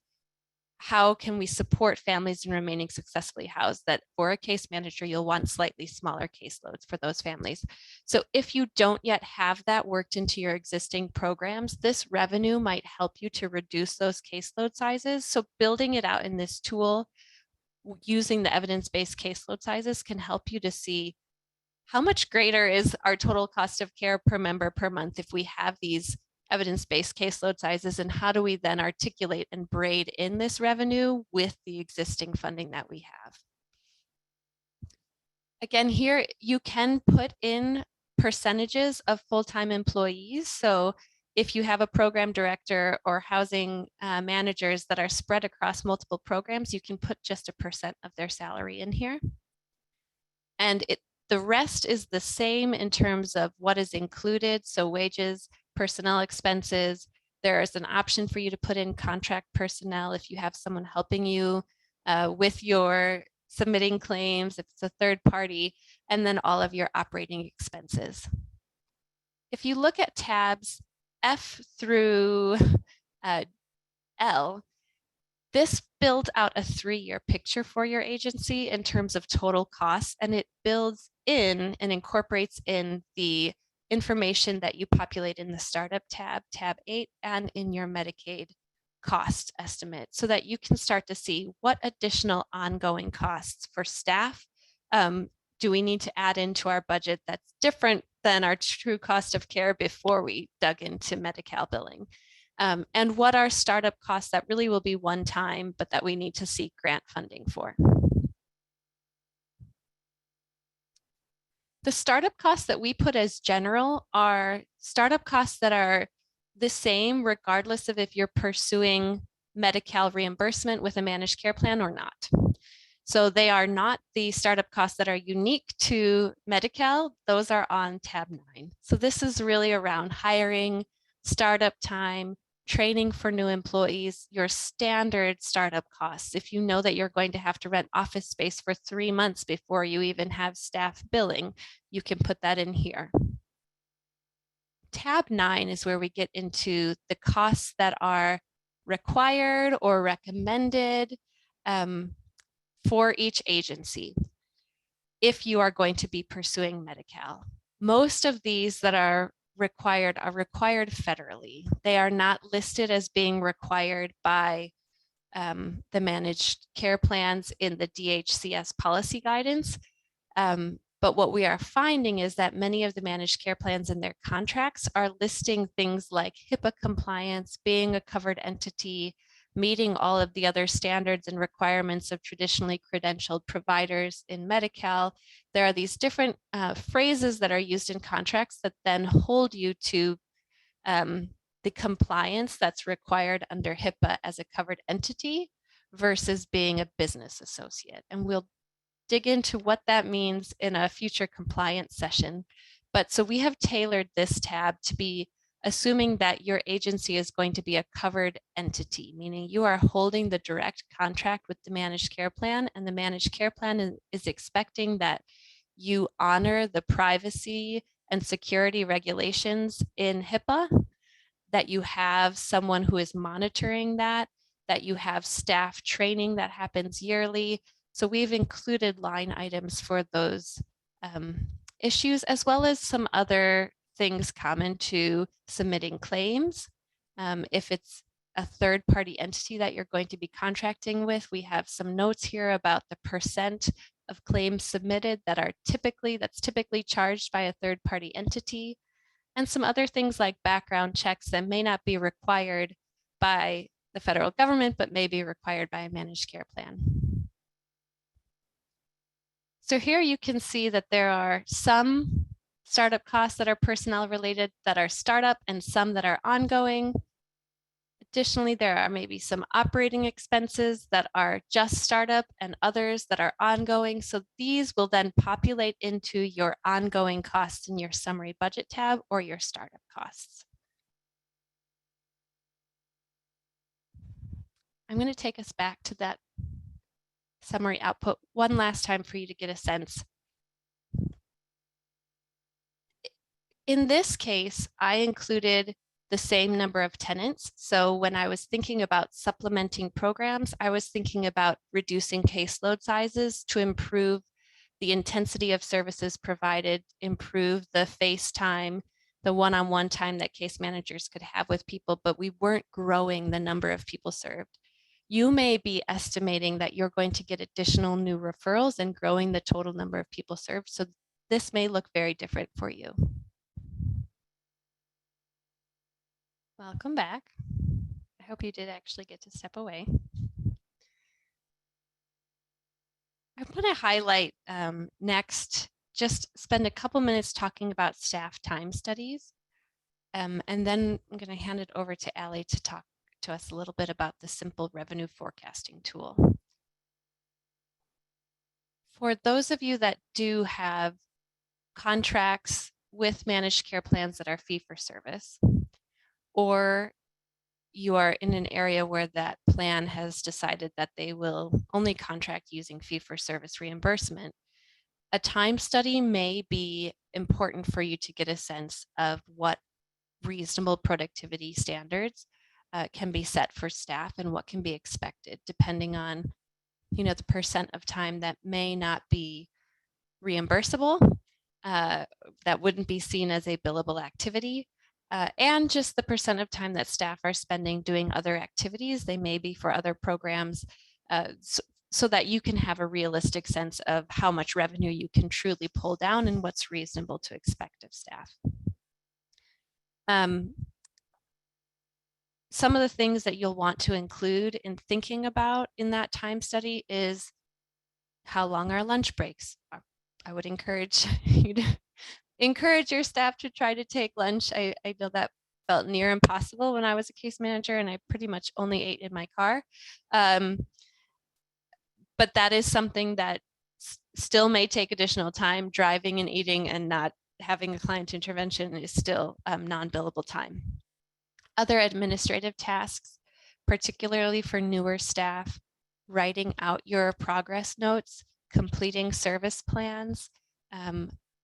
how can we support families in remaining successfully housed, that for a case manager, you'll want slightly smaller caseloads for those families. So if you don't yet have that worked into your existing programs, this revenue might help you to reduce those caseload sizes. So building it out in this tool, using the evidence-based caseload sizes can help you to see how much greater is our total cost of care per member per month if we have these evidence-based caseload sizes, and how do we then articulate and braid in this revenue with the existing funding that we have. Again, here you can put in percentages of full-time employees. So if you have a program director or housing managers that are spread across multiple programs, you can put just a % of their salary in here. And the rest is the same in terms of what is included. So wages, personnel expenses. There is an option for you to put in contract personnel if you have someone helping you with your submitting claims, if it's a third party, and then all of your operating expenses. If you look at tabs F through L, this builds out a 3-year picture for your agency in terms of total costs, and it builds in and incorporates in the information that you populate in the startup tab, tab 8, and in your Medicaid cost estimate, so that you can start to see what additional ongoing costs for staff do we need to add into our budget that's different than our true cost of care before we dug into Medi-Cal billing. And what are startup costs that really will be one time, but that we need to seek grant funding for. The startup costs that we put as general are startup costs that are the same regardless of if you're pursuing Medi-Cal reimbursement with a managed care plan or not. So they are not the startup costs that are unique to Medi-Cal. Those are on tab 9. So this is really around hiring, startup time, training for new employees, your standard startup costs. If you know that you're going to have to rent office space for 3 months before you even have staff billing, you can put that in here. Tab 9 is where we get into the costs that are required or recommended for each agency if you are going to be pursuing Medi-Cal. Most of these that are required federally. They are not listed as being required by the managed care plans in the DHCS policy guidance. But what we are finding is that many of the managed care plans in their contracts are listing things like HIPAA compliance, being a covered entity, meeting all of the other standards and requirements of traditionally credentialed providers in Medi-Cal. There are these different phrases that are used in contracts that then hold you to the compliance that's required under HIPAA as a covered entity versus being a business associate. And we'll dig into what that means in a future compliance session. But so we have tailored this tab to be assuming that your agency is going to be a covered entity, meaning you are holding the direct contract with the managed care plan, and the managed care plan is expecting that you honor the privacy and security regulations in HIPAA, that you have someone who is monitoring that you have staff training that happens yearly. So we've included line items for those issues, as well as some other things common to submitting claims. If it's a third-party entity that you're going to be contracting with, we have some notes here about the % of claims submitted that's typically charged by a third-party entity, and some other things like background checks that may not be required by the federal government, but may be required by a managed care plan. So here you can see that there are some startup costs that are personnel related that are startup, and some that are ongoing. Additionally, there are maybe some operating expenses that are just startup and others that are ongoing. So these will then populate into your ongoing costs in your summary budget tab or your startup costs. I'm going to take us back to that summary output one last time for you to get a sense. In this case, I included the same number of tenants. So when I was thinking about supplementing programs, I was thinking about reducing caseload sizes to improve the intensity of services provided, improve the face time, the one-on-one time that case managers could have with people, but we weren't growing the number of people served. You may be estimating that you're going to get additional new referrals and growing the total number of people served. So this may look very different for you. Welcome back. I hope you did actually get to step away. I want to highlight next, just spend a couple minutes talking about staff time studies. And then I'm going to hand it over to Allie to talk to us a little bit about the simple revenue forecasting tool. For those of you that do have contracts with managed care plans that are fee for service, or you are in an area where that plan has decided that they will only contract using fee for service reimbursement, a time study may be important for you to get a sense of what reasonable productivity standards can be set for staff and what can be expected depending on, the percent of time that may not be reimbursable, that wouldn't be seen as a billable activity, and just the percent of time that staff are spending doing other activities. They may be for other programs, so that you can have a realistic sense of how much revenue you can truly pull down and what's reasonable to expect of staff. Some of the things that you'll want to include in thinking about in that time study is how long are lunch breaks. I would encourage you to encourage your staff to try to take lunch. I know that felt near impossible when I was a case manager and I pretty much only ate in my car. But that is something that still may take additional time. Driving and eating and not having a client intervention is still non-billable time. Other administrative tasks, particularly for newer staff, writing out your progress notes, completing service plans,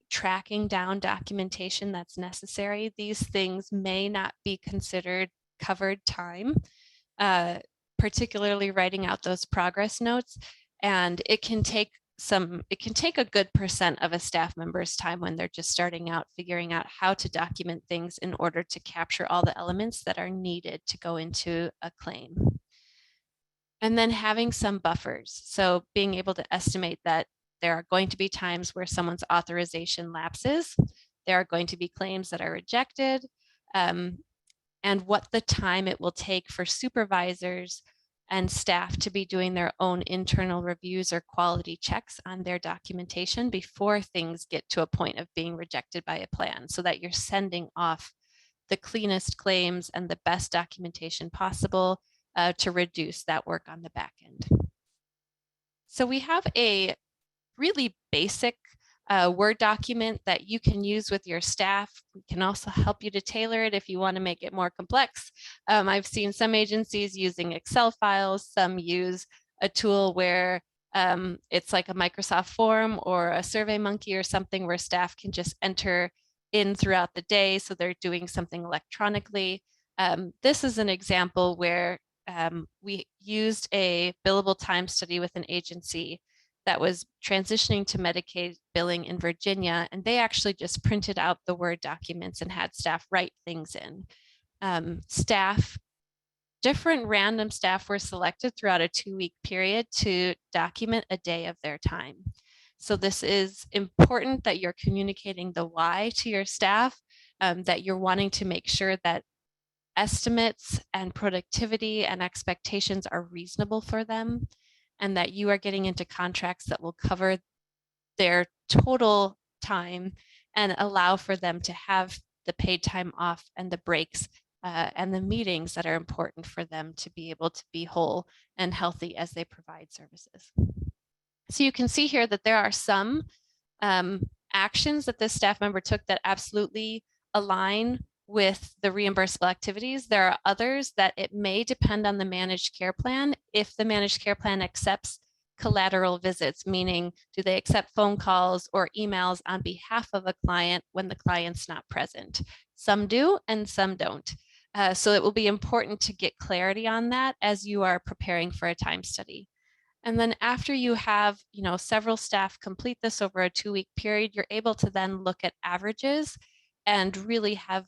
tracking down documentation that's necessary. These things may not be considered covered time, particularly writing out those progress notes. And it can take a good percent of a staff member's time when they're just starting out, figuring out how to document things in order to capture all the elements that are needed to go into a claim. And then having some buffers. So being able to estimate that there are going to be times where someone's authorization lapses. There are going to be claims that are rejected, and what the time it will take for supervisors and staff to be doing their own internal reviews or quality checks on their documentation before things get to a point of being rejected by a plan, so that you're sending off the cleanest claims and the best documentation possible to reduce that work on the back end. So we have a really basic Word document that you can use with your staff. We can also help you to tailor it if you want to make it more complex. I've seen some agencies using Excel files. Some use a tool where it's like a Microsoft form or a SurveyMonkey or something where staff can just enter in throughout the day, so they're doing something electronically. This is an example where we used a billable time study with an agency that was transitioning to Medicaid billing in Virginia, and they actually just printed out the Word documents and had staff write things in. Different random staff were selected throughout a 2-week period to document a day of their time. So this is important that you're communicating the why to your staff, that you're wanting to make sure that estimates and productivity and expectations are reasonable for them, and that you are getting into contracts that will cover their total time and allow for them to have the paid time off and the breaks and the meetings that are important for them to be able to be whole and healthy as they provide services. So you can see here that there are some actions that this staff member took that absolutely align with the reimbursable activities. There are others that it may depend on the managed care plan. If the managed care plan accepts collateral visits, meaning do they accept phone calls or emails on behalf of a client when the client's not present? Some do and some don't. So it will be important to get clarity on that as you are preparing for a time study. And then after you have, several staff complete this over a 2-week period, you're able to then look at averages and really have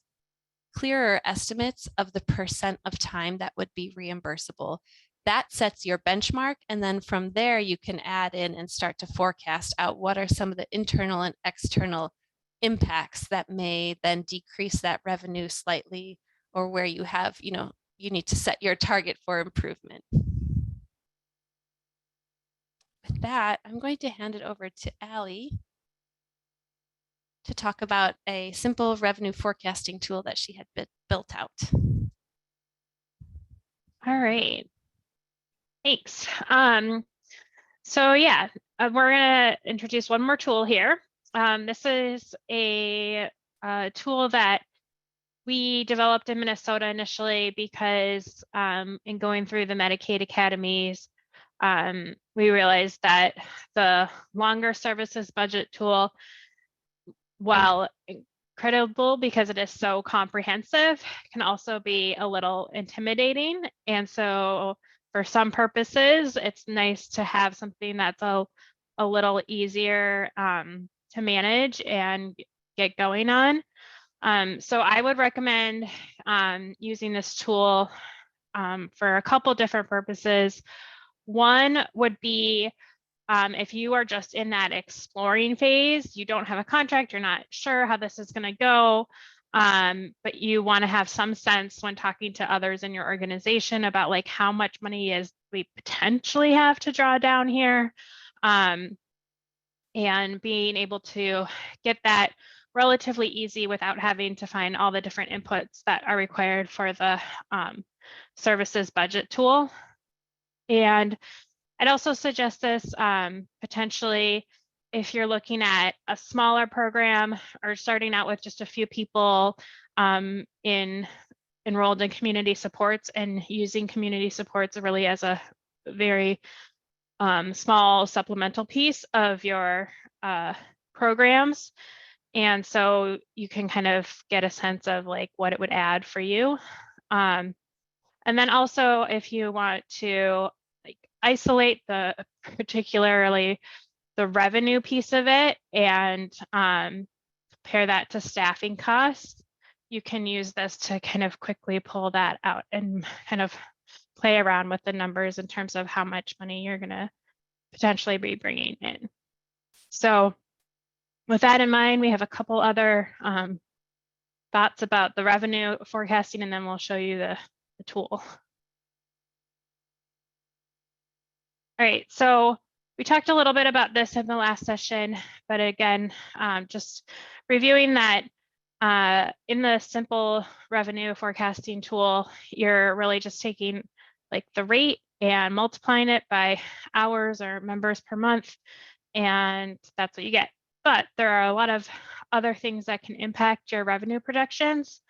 clearer estimates of the percent of time that would be reimbursable. That sets your benchmark. And then from there, you can add in and start to forecast out what are some of the internal and external impacts that may then decrease that revenue slightly or where you have, you need to set your target for improvement. With that, I'm going to hand it over to Allie to talk about a simple revenue forecasting tool that she had built out.
All right. Thanks. So yeah, we're gonna introduce one more tool here. This is a tool that we developed in Minnesota initially because in going through the Medicaid academies, we realized that the longer services budget tool, while incredible because it is so comprehensive, can also be a little intimidating. And so for some purposes, it's nice to have something that's a little easier to manage and get going on. So I would recommend using this tool for a couple different purposes. One would be if you are just in that exploring phase, you don't have a contract, you're not sure how this is going to go, but you want to have some sense when talking to others in your organization about like how much money is we potentially have to draw down here, and being able to get that relatively easy without having to find all the different inputs that are required for the services budget tool. And I'd also suggest this potentially if you're looking at a smaller program or starting out with just a few people enrolled in community supports, and using community supports really as a very small supplemental piece of your programs. And so you can kind of get a sense of like what it would add for you. And then also if you want to isolate particularly the revenue piece of it and compare that to staffing costs, you can use this to kind of quickly pull that out and kind of play around with the numbers in terms of how much money you're going to potentially be bringing in. So with that in mind, we have a couple other thoughts about the revenue forecasting, and then we'll show you the tool. All right, so we talked a little bit about this in the last session, but again, just reviewing that in the simple revenue forecasting tool, you're really just taking like the rate and multiplying it by hours or members per month, and that's what you get. But there are a lot of other things that can impact your revenue projections.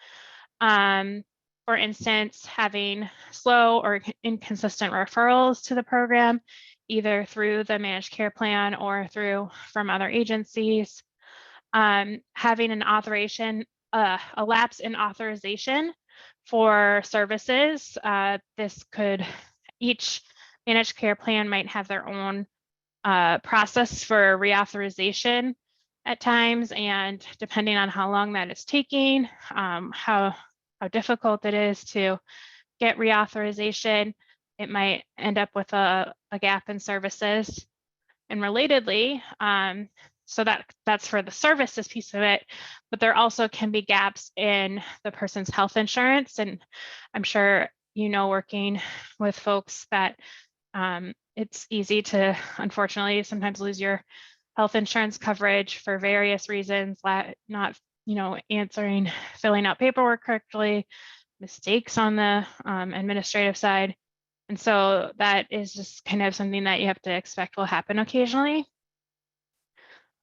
For instance, having slow or inconsistent referrals to the program, either through the managed care plan or from other agencies. Having an authorization, a lapse in authorization for services. Each managed care plan might have their own process for reauthorization at times, and depending on how long that is taking, how difficult it is to get reauthorization, it might end up with a gap in services. And relatedly, so that's for the services piece of it, but there also can be gaps in the person's health insurance. And I'm sure working with folks that it's easy to, unfortunately, sometimes lose your health insurance coverage for various reasons, not filling out paperwork correctly, mistakes on the administrative side. And so that is just kind of something that you have to expect will happen occasionally.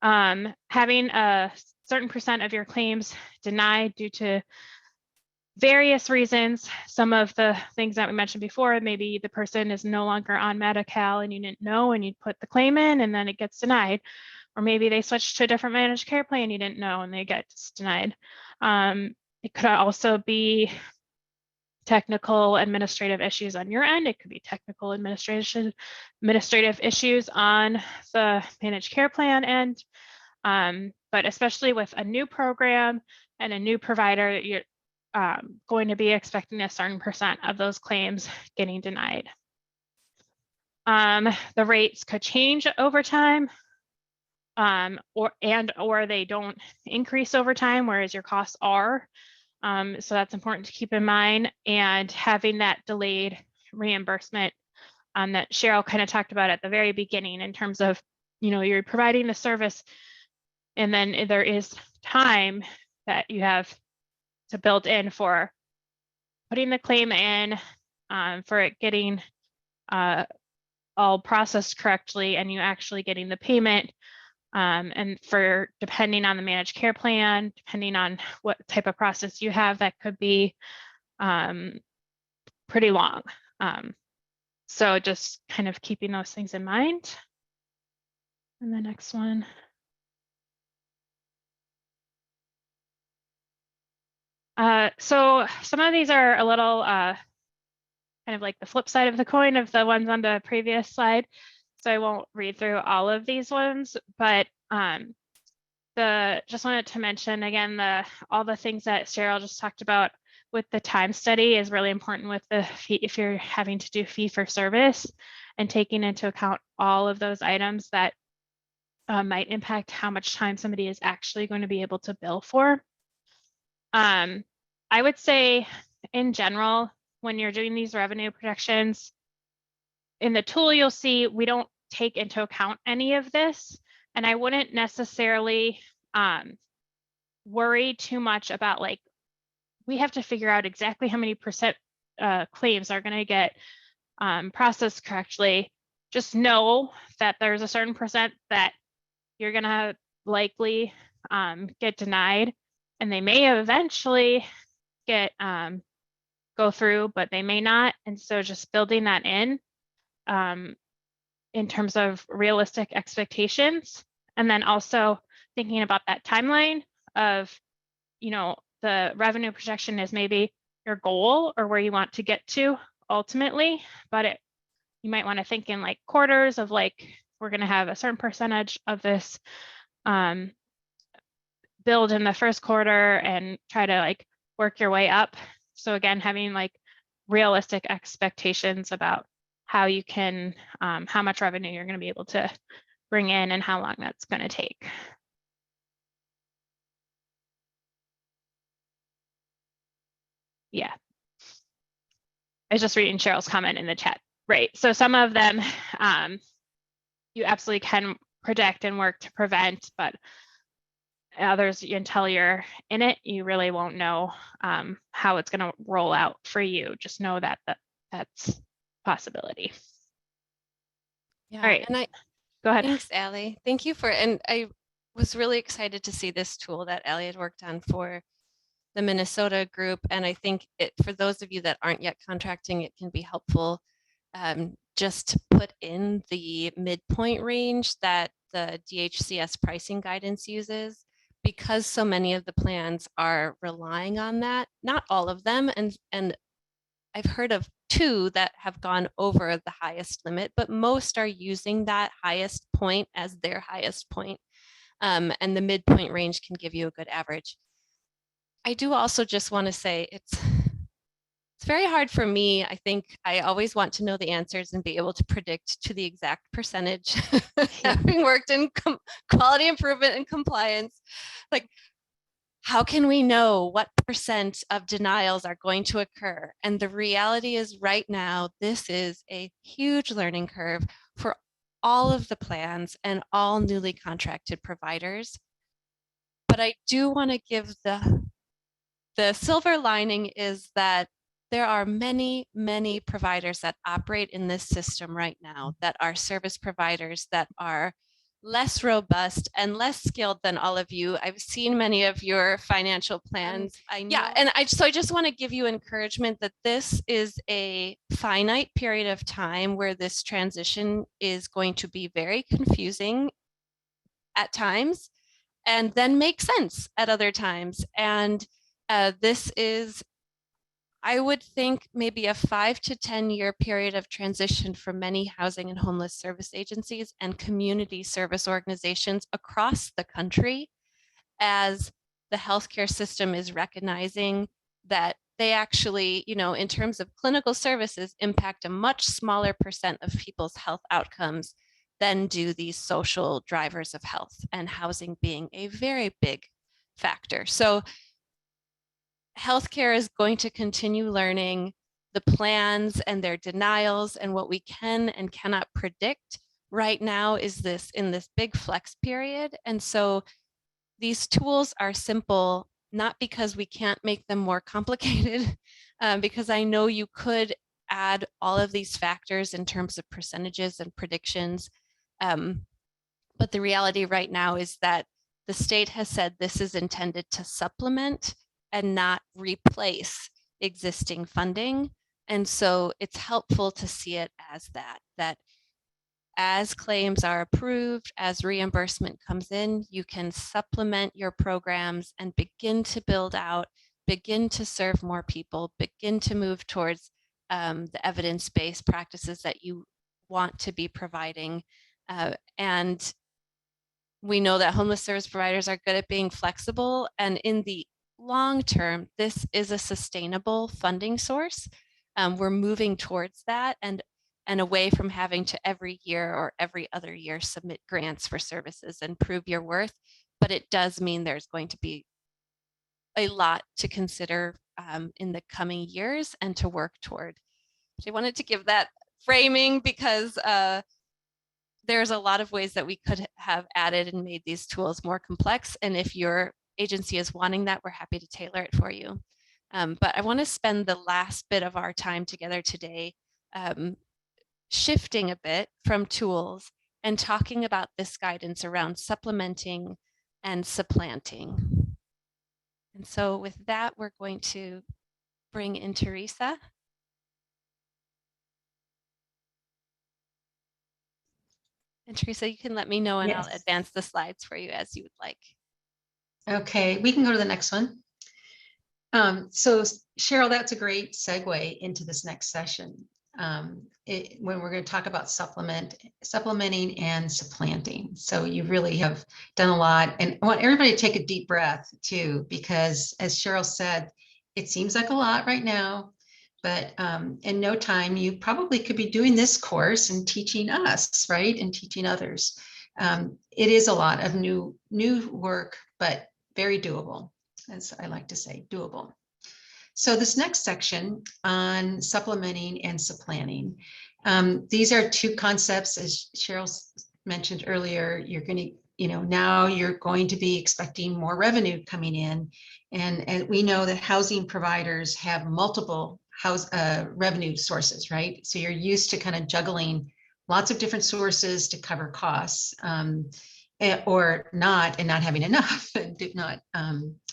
Having a certain percent of your claims denied due to various reasons. Some of the things that we mentioned before, maybe the person is no longer on Medi-Cal and you didn't know, and you put the claim in and then it gets denied. Or maybe they switched to a different managed care plan you didn't know and they get denied. It could also be technical administrative issues on your end. It could be technical administrative issues on the managed care plan end. But especially with a new program and a new provider, you're going to be expecting a certain percent of those claims getting denied. The rates could change over time, or they don't increase over time, whereas your costs are. So that's important to keep in mind, and having that delayed reimbursement that Cheryl kind of talked about at the very beginning in terms of, you're providing the service and then there is time that you have to build in for putting the claim in, for it getting all processed correctly and you actually getting the payment. And for depending on the managed care plan, depending on what type of process you have, that could be pretty long. So just kind of keeping those things in mind. And the next one. So some of these are a little kind of like the flip side of the coin of the ones on the previous slide. So I won't read through all of these ones, but just wanted to mention again, all the things that Cheryl just talked about with the time study is really important with the fee, if you're having to do fee for service and taking into account all of those items that might impact how much time somebody is actually going to be able to bill for. I would say in general, when you're doing these revenue projections, in the tool, you'll see we don't take into account any of this. And I wouldn't necessarily worry too much about like, we have to figure out exactly how many percent claims are going to get processed correctly. Just know that there's a certain percent that you're going to likely get denied, and they may eventually get go through, but they may not. And so just building that in terms of realistic expectations, and then also thinking about that timeline of, the revenue projection is maybe your goal or where you want to get to ultimately, but you might want to think in like quarters of like, we're going to have a certain percentage of this build in the first quarter and try to like work your way up. So again, having like realistic expectations about how you can, how much revenue you're going to be able to bring in and how long that's going to take. Yeah. I was just reading Cheryl's comment in the chat. Right. So some of them you absolutely can predict and work to prevent, but others, until you're in it, you really won't know how it's going to roll out for you. Just know that that's a possibility.
Yeah.
All right.
And
Go ahead.
Thanks, Allie. Thank you and I was really excited to see this tool that Allie had worked on for the Minnesota group. And I think for those of you that aren't yet contracting, it can be helpful just to put in the midpoint range that the DHCS pricing guidance uses, because so many of the plans are relying on that. Not all of them, and I've heard of 2 that have gone over the highest limit, but most are using that highest point as their highest point. And the midpoint range can give you a good average. I do also just want to say it's very hard for me. I think I always want to know the answers and be able to predict to the exact percentage. Having worked in quality improvement and compliance, like, how can we know what percent of denials are going to occur? And the reality is right now, this is a huge learning curve for all of the plans and all newly contracted providers. But I do want to give the silver lining is that there are many, many providers that operate in this system right now that are service providers that are less robust and less skilled than all of you. I've seen many of your financial plans. And I just want to give you encouragement that this is a finite period of time where this transition is going to be very confusing at times and then make sense at other times. And this is, I would think, maybe a 5 to 10 year period of transition for many housing and homeless service agencies and community service organizations across the country, as the healthcare system is recognizing that they actually, in terms of clinical services, impact a much smaller percent of people's health outcomes than do these social drivers of health, and housing being a very big factor. So healthcare is going to continue learning the plans and their denials, and what we can and cannot predict right now is this in this big flex period. And so these tools are simple, not because we can't make them more complicated, because I know you could add all of these factors in terms of percentages and predictions. But the reality right now is that the state has said this is intended to supplement and not replace existing funding. And so it's helpful to see it as that as claims are approved, as reimbursement comes in, you can supplement your programs and begin to build out, begin to serve more people, begin to move towards the evidence-based practices that you want to be providing. And we know that homeless service providers are good at being flexible, and in the long term, this is a sustainable funding source. We're moving towards that and away from having to every year or every other year submit grants for services and prove your worth. But it does mean there's going to be a lot to consider in the coming years and to work toward. So I wanted to give that framing because there's a lot of ways that we could have added and made these tools more complex. And if your agency is wanting that, we're happy to tailor it for you. But I want to spend the last bit of our time together today shifting a bit from tools and talking about this guidance around supplementing and supplanting. And so with that, we're going to bring in Teresa. And Teresa, you can let me know and I'll
Yes.
advance the slides for you as you would like.
Okay, we can go to the next one. So Cheryl, that's a great segue into this next session. When we're going to talk about supplementing and supplanting. So you really have done a lot, and I want everybody to take a deep breath too, because as Cheryl said, it seems like a lot right now, but in no time, you probably could be doing this course and teaching us, right? And teaching others. It is a lot of new work, but very doable, as I like to say, doable. So this next section on supplementing and supplanting, these are two concepts, as Cheryl mentioned earlier. You're going to, now you're going to be expecting more revenue coming in, and we know that housing providers have multiple revenue sources, right? So you're used to kind of juggling lots of different sources to cover costs, or not, and not having enough, and not.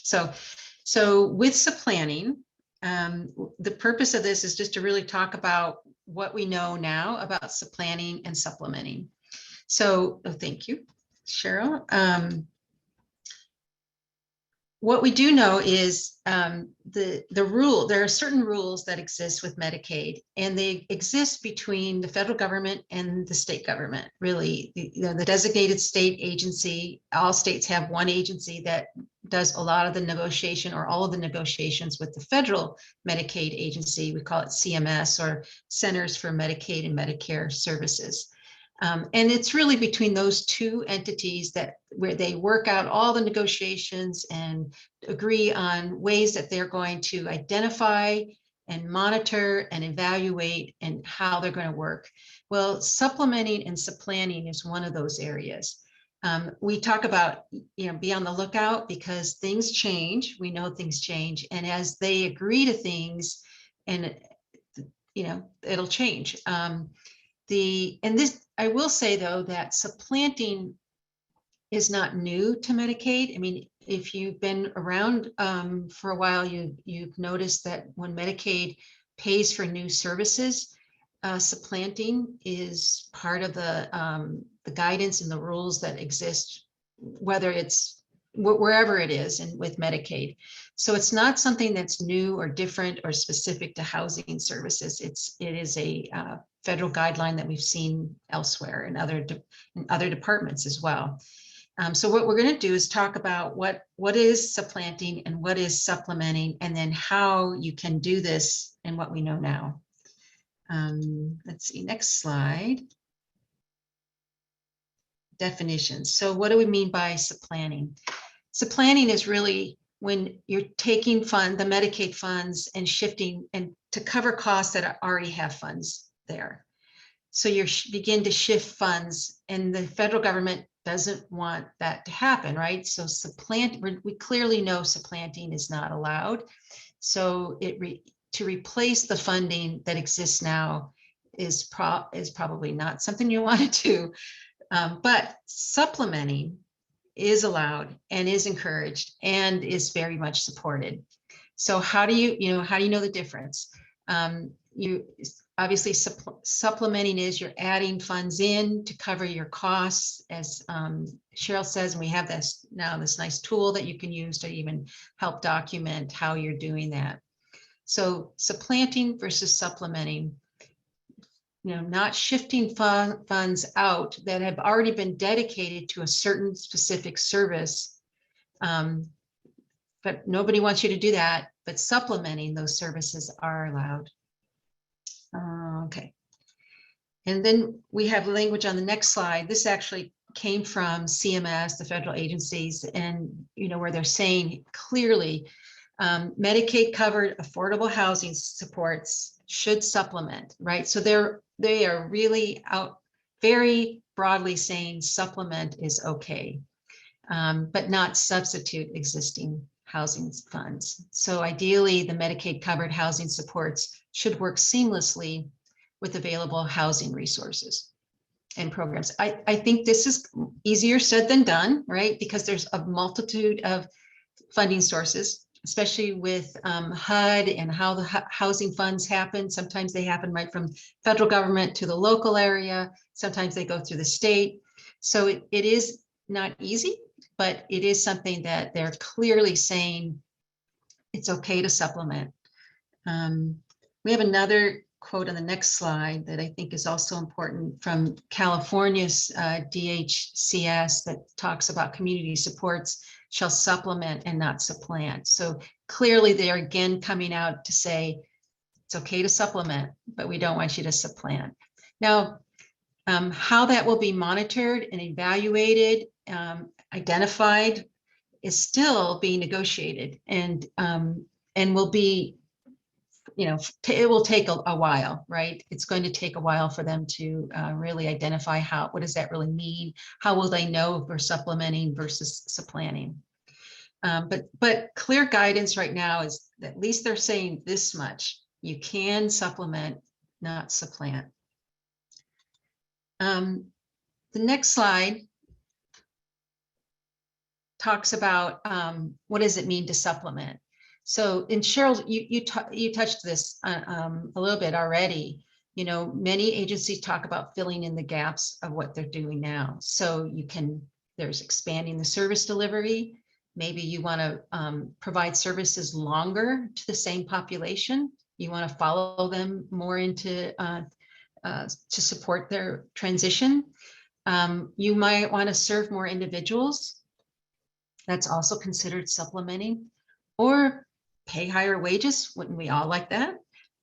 So with supplanting. The purpose of this is just to really talk about what we know now about supplanting and supplementing. So, thank you, Cheryl. What we do know is the rule, there are certain rules that exist with Medicaid, and they exist between the federal government and the state government. Really, the designated state agency, all states have one agency that does a lot of the negotiation or all of the negotiations with the federal Medicaid agency. We call it CMS, or Centers for Medicaid and Medicare Services. And it's really between those two entities where they work out all the negotiations and agree on ways that they're going to identify and monitor and evaluate and how they're going to work. Well, supplementing and supplanting is one of those areas. We talk about, be on the lookout because things change. We know things change. And as they agree to things, and, it'll change. I will say though that supplanting is not new to Medicaid. I mean, if you've been around for a while, you've noticed that when Medicaid pays for new services, supplanting is part of the guidance and the rules that exist, whether it's wherever it is and with Medicaid. So it's not something that's new or different or specific to housing services. It is a federal guideline that we've seen elsewhere in other departments as well. So what we're going to do is talk about what is supplanting and what is supplementing, and then how you can do this and what we know now. Let's see, next slide. Definitions. So what do we mean by supplanting? Supplanting is really when you're taking the Medicaid funds and shifting and to cover costs that already have funds there. So you begin to shift funds, and the federal government doesn't want that to happen, right? So we clearly know supplanting is not allowed. So to replace the funding that exists now is probably not something you want to do. But supplementing is allowed and is encouraged and is very much supported. So how do you know the difference? You obviously supplementing is you're adding funds in to cover your costs, as Cheryl says, and we have this nice tool that you can use to even help document how you're doing that. So supplanting versus supplementing, not shifting funds out that have already been dedicated to a certain specific service. But nobody wants you to do that, but supplementing those services are allowed. Okay. And then we have language on the next slide. This actually came from CMS, the federal agencies, and where they're saying clearly Medicaid covered affordable housing supports should supplement, right? So they are really out very broadly saying supplement is okay, but not substitute existing housing funds. So ideally, the Medicaid covered housing supports should work seamlessly with available housing resources and programs. I think this is easier said than done, right? Because there's a multitude of funding sources, especially with HUD and how the housing funds happen. Sometimes they happen right from federal government to the local area. Sometimes they go through the state. So it is not easy, but it is something that they're clearly saying it's okay to supplement. We have another quote on the next slide that I think is also important from California's DHCS that talks about community supports shall supplement and not supplant. So clearly they are again coming out to say it's okay to supplement, but we don't want you to supplant. Now, how that will be monitored and evaluated, identified, is still being negotiated, and will be, it will take a while, right? It's going to take a while for them to really identify what does that really mean? How will they know if we're supplementing versus supplanting? But clear guidance right now is at least they're saying this much: you can supplement, not supplant. The next slide talks about what does it mean to supplement. So, and Cheryl, you touched this a little bit already. Many agencies talk about filling in the gaps of what they're doing now. So there's expanding the service delivery. Maybe you want to provide services longer to the same population. You want to follow them more into to support their transition. You might want to serve more individuals. That's also considered supplementing, or pay higher wages. Wouldn't we all like that?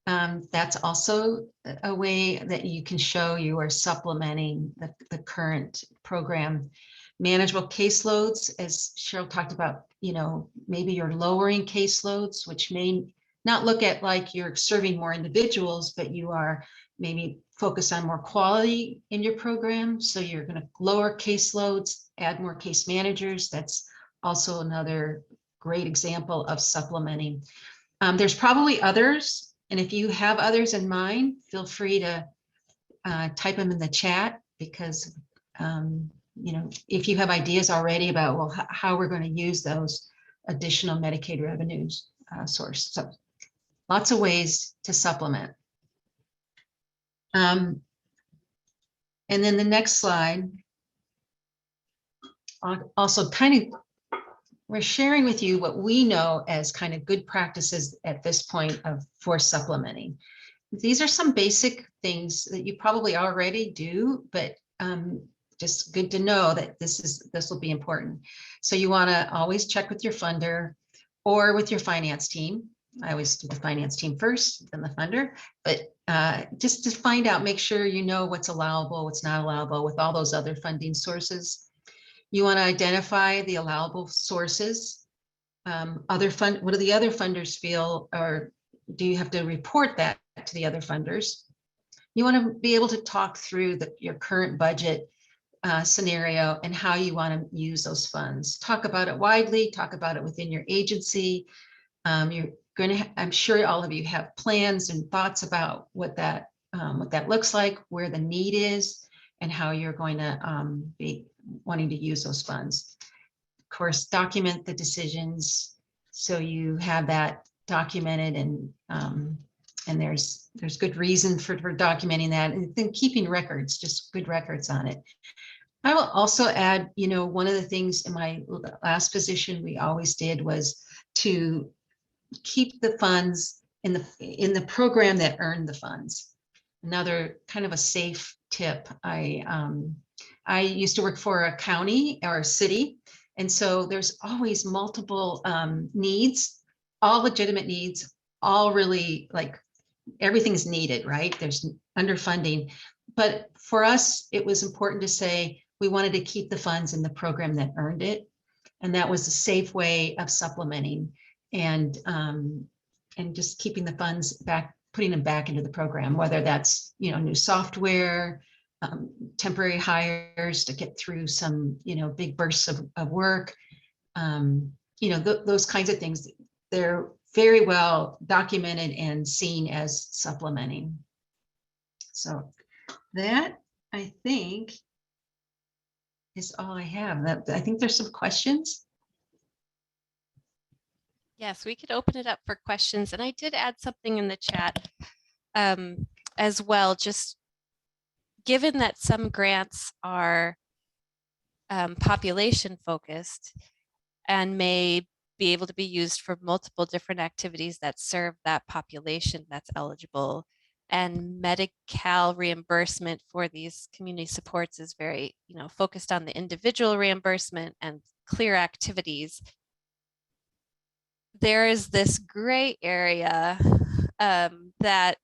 That's also a way that you can show you are supplementing the current program. Manageable caseloads, as Cheryl talked about, maybe you're lowering caseloads, which may not look at like you're serving more individuals, but you are maybe focused on more quality in your program. So you're going to lower caseloads, add more case managers. That's also another great example of supplementing. There's probably others, and if you have others in mind, feel free to type them in the chat, because if you have ideas already about how we're going to use those additional Medicaid revenues source. So lots of ways to supplement. And then the next slide also we're sharing with you what we know as kind of good practices at this point for supplementing. These are some basic things that you probably already do, but just good to know that this will be important. So you want to always check with your funder or with your finance team. I always do the finance team first, then the funder, but just to find out, make sure you know what's allowable, what's not allowable with all those other funding sources. You want to identify the allowable sources what do the other funders feel, or do you have to report that to the other funders? You want to be able to talk through your current budget scenario and how you want to use those funds. Talk about it widely, talk about it within your agency. You're going to, I'm sure all of you have plans and thoughts about what that looks like, where the need is, and how you're going to be wanting to use those funds. Of course, document the decisions so you have that documented, and there's good reason for documenting that, and then keeping records, just good records on it. I will also add, one of the things in my last position we always did was to keep the funds in the program that earned the funds. Another kind of a safe tip. I used to work for a county or a city, and so there's always multiple needs, all legitimate needs, all really like everything's needed, right? There's underfunding, but for us, it was important to say we wanted to keep the funds in the program that earned it, and that was a safe way of supplementing and just keeping the funds back, putting them back into the program, whether that's new software, temporary hires to get through some big bursts of work, those kinds of things. They're very well documented and seen as supplementing. So that, I think, is all I have. I think there's some questions.
Yes, we could open it up for questions. And I did add something in the chat as well, just given that some grants are population focused and may be able to be used for multiple different activities that serve that population that's eligible. And Medi-Cal reimbursement for these community supports is very, focused on the individual reimbursement and clear activities. There is this gray area that,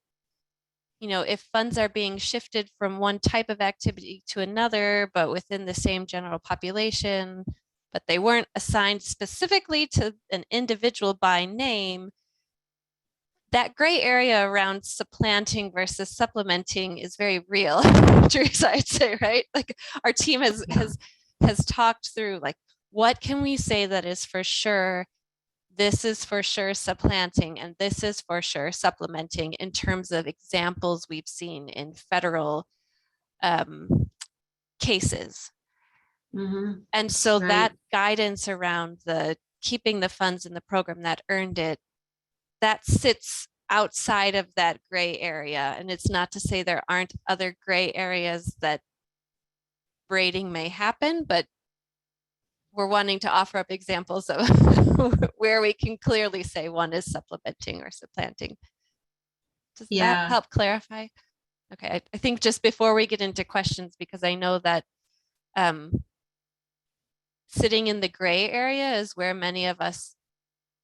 if funds are being shifted from one type of activity to another, but within the same general population, but they weren't assigned specifically to an individual by name, that gray area around supplanting versus supplementing is very real. Teresa, I'd say, right? Like our team has talked through, like, what can we say that is for sure, this is for sure supplanting, and this is for sure supplementing in terms of examples we've seen in federal cases.
Mm-hmm.
And so
Right.
that guidance around the keeping the funds in the program that earned it, that sits outside of that gray area. And it's not to say there aren't other gray areas that braiding may happen, but we're wanting to offer up examples of where we can clearly say one is supplementing or supplanting. Does that help clarify? Okay, I think just before we get into questions, because I know that sitting in the gray area is where many of us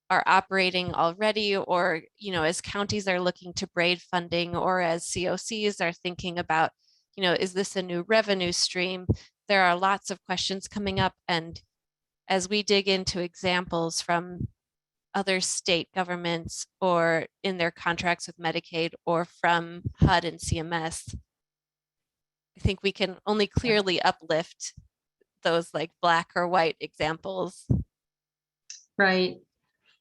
are operating already, or, as counties are looking to braid funding, or as COCs are thinking about, is this a new revenue stream? There are lots of questions coming up. And as we dig into examples from other state governments or in their contracts with Medicaid or from HUD and CMS, I think we can only clearly uplift those like black or white examples.
Right.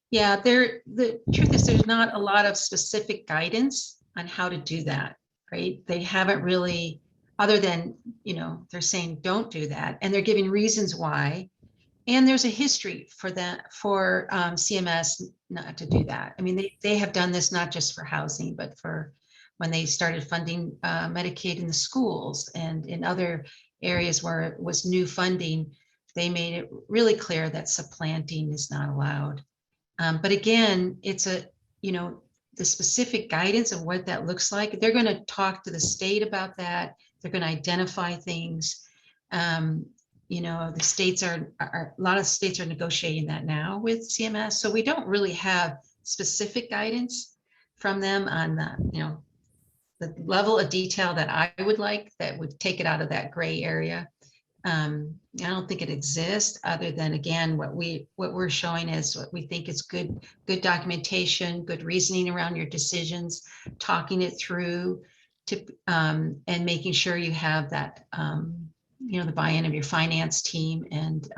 Yeah, the truth is there's not a lot of specific guidance on how to do that, right? They haven't really, other than, they're saying don't do that, and they're giving reasons why. And there's a history for that, for CMS not to do that. I mean, they have done this not just for housing, but for when they started funding Medicaid in the schools and in other areas where it was new funding, they made it really clear that supplanting is not allowed. But again, it's the specific guidance of what that looks like. They're going to talk to the state about that. They're going to identify things. The states a lot of states are negotiating that now with CMS. So we don't really have specific guidance from them on the level of detail that I would like, that would take it out of that gray area. I don't think it exists other than, again, what we're showing is what we think is good documentation, good reasoning around your decisions, talking it through to, and making sure you have that, the buy-in of your finance team and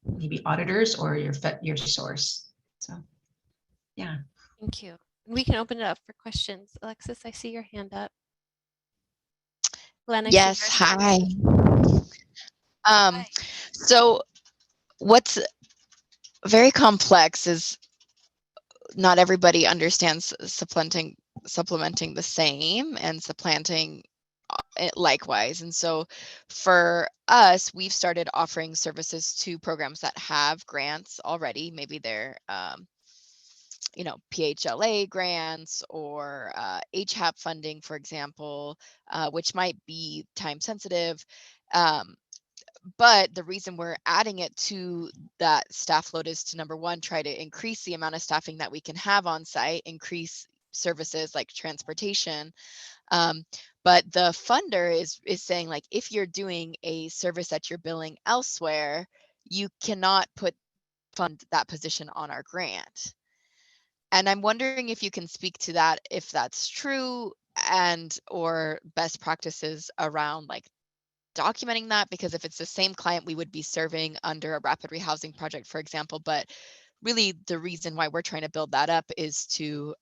maybe auditors or your source. So, yeah.
Thank you. We can open it up for questions. Alexis, I see your hand up. Glenn, I see
Yes,
yours.
hi.
Hi.
So what's very complex is not everybody understands supplementing the same and supplanting it likewise. And so for us, we've started offering services to programs that have grants already. Maybe they're PHLA grants or HAP funding, for example, which might be time sensitive. But the reason we're adding it to that staff load is to, number one, try to increase the amount of staffing that we can have on site, increase services like transportation. But the funder is saying, like, if you're doing a service that you're billing elsewhere, you cannot fund that position on our grant. And I'm wondering if you can speak to that, if that's true, and or best practices around like documenting that, because if it's the same client we would be serving under a rapid rehousing project, for example, but really the reason why we're trying to build that up is to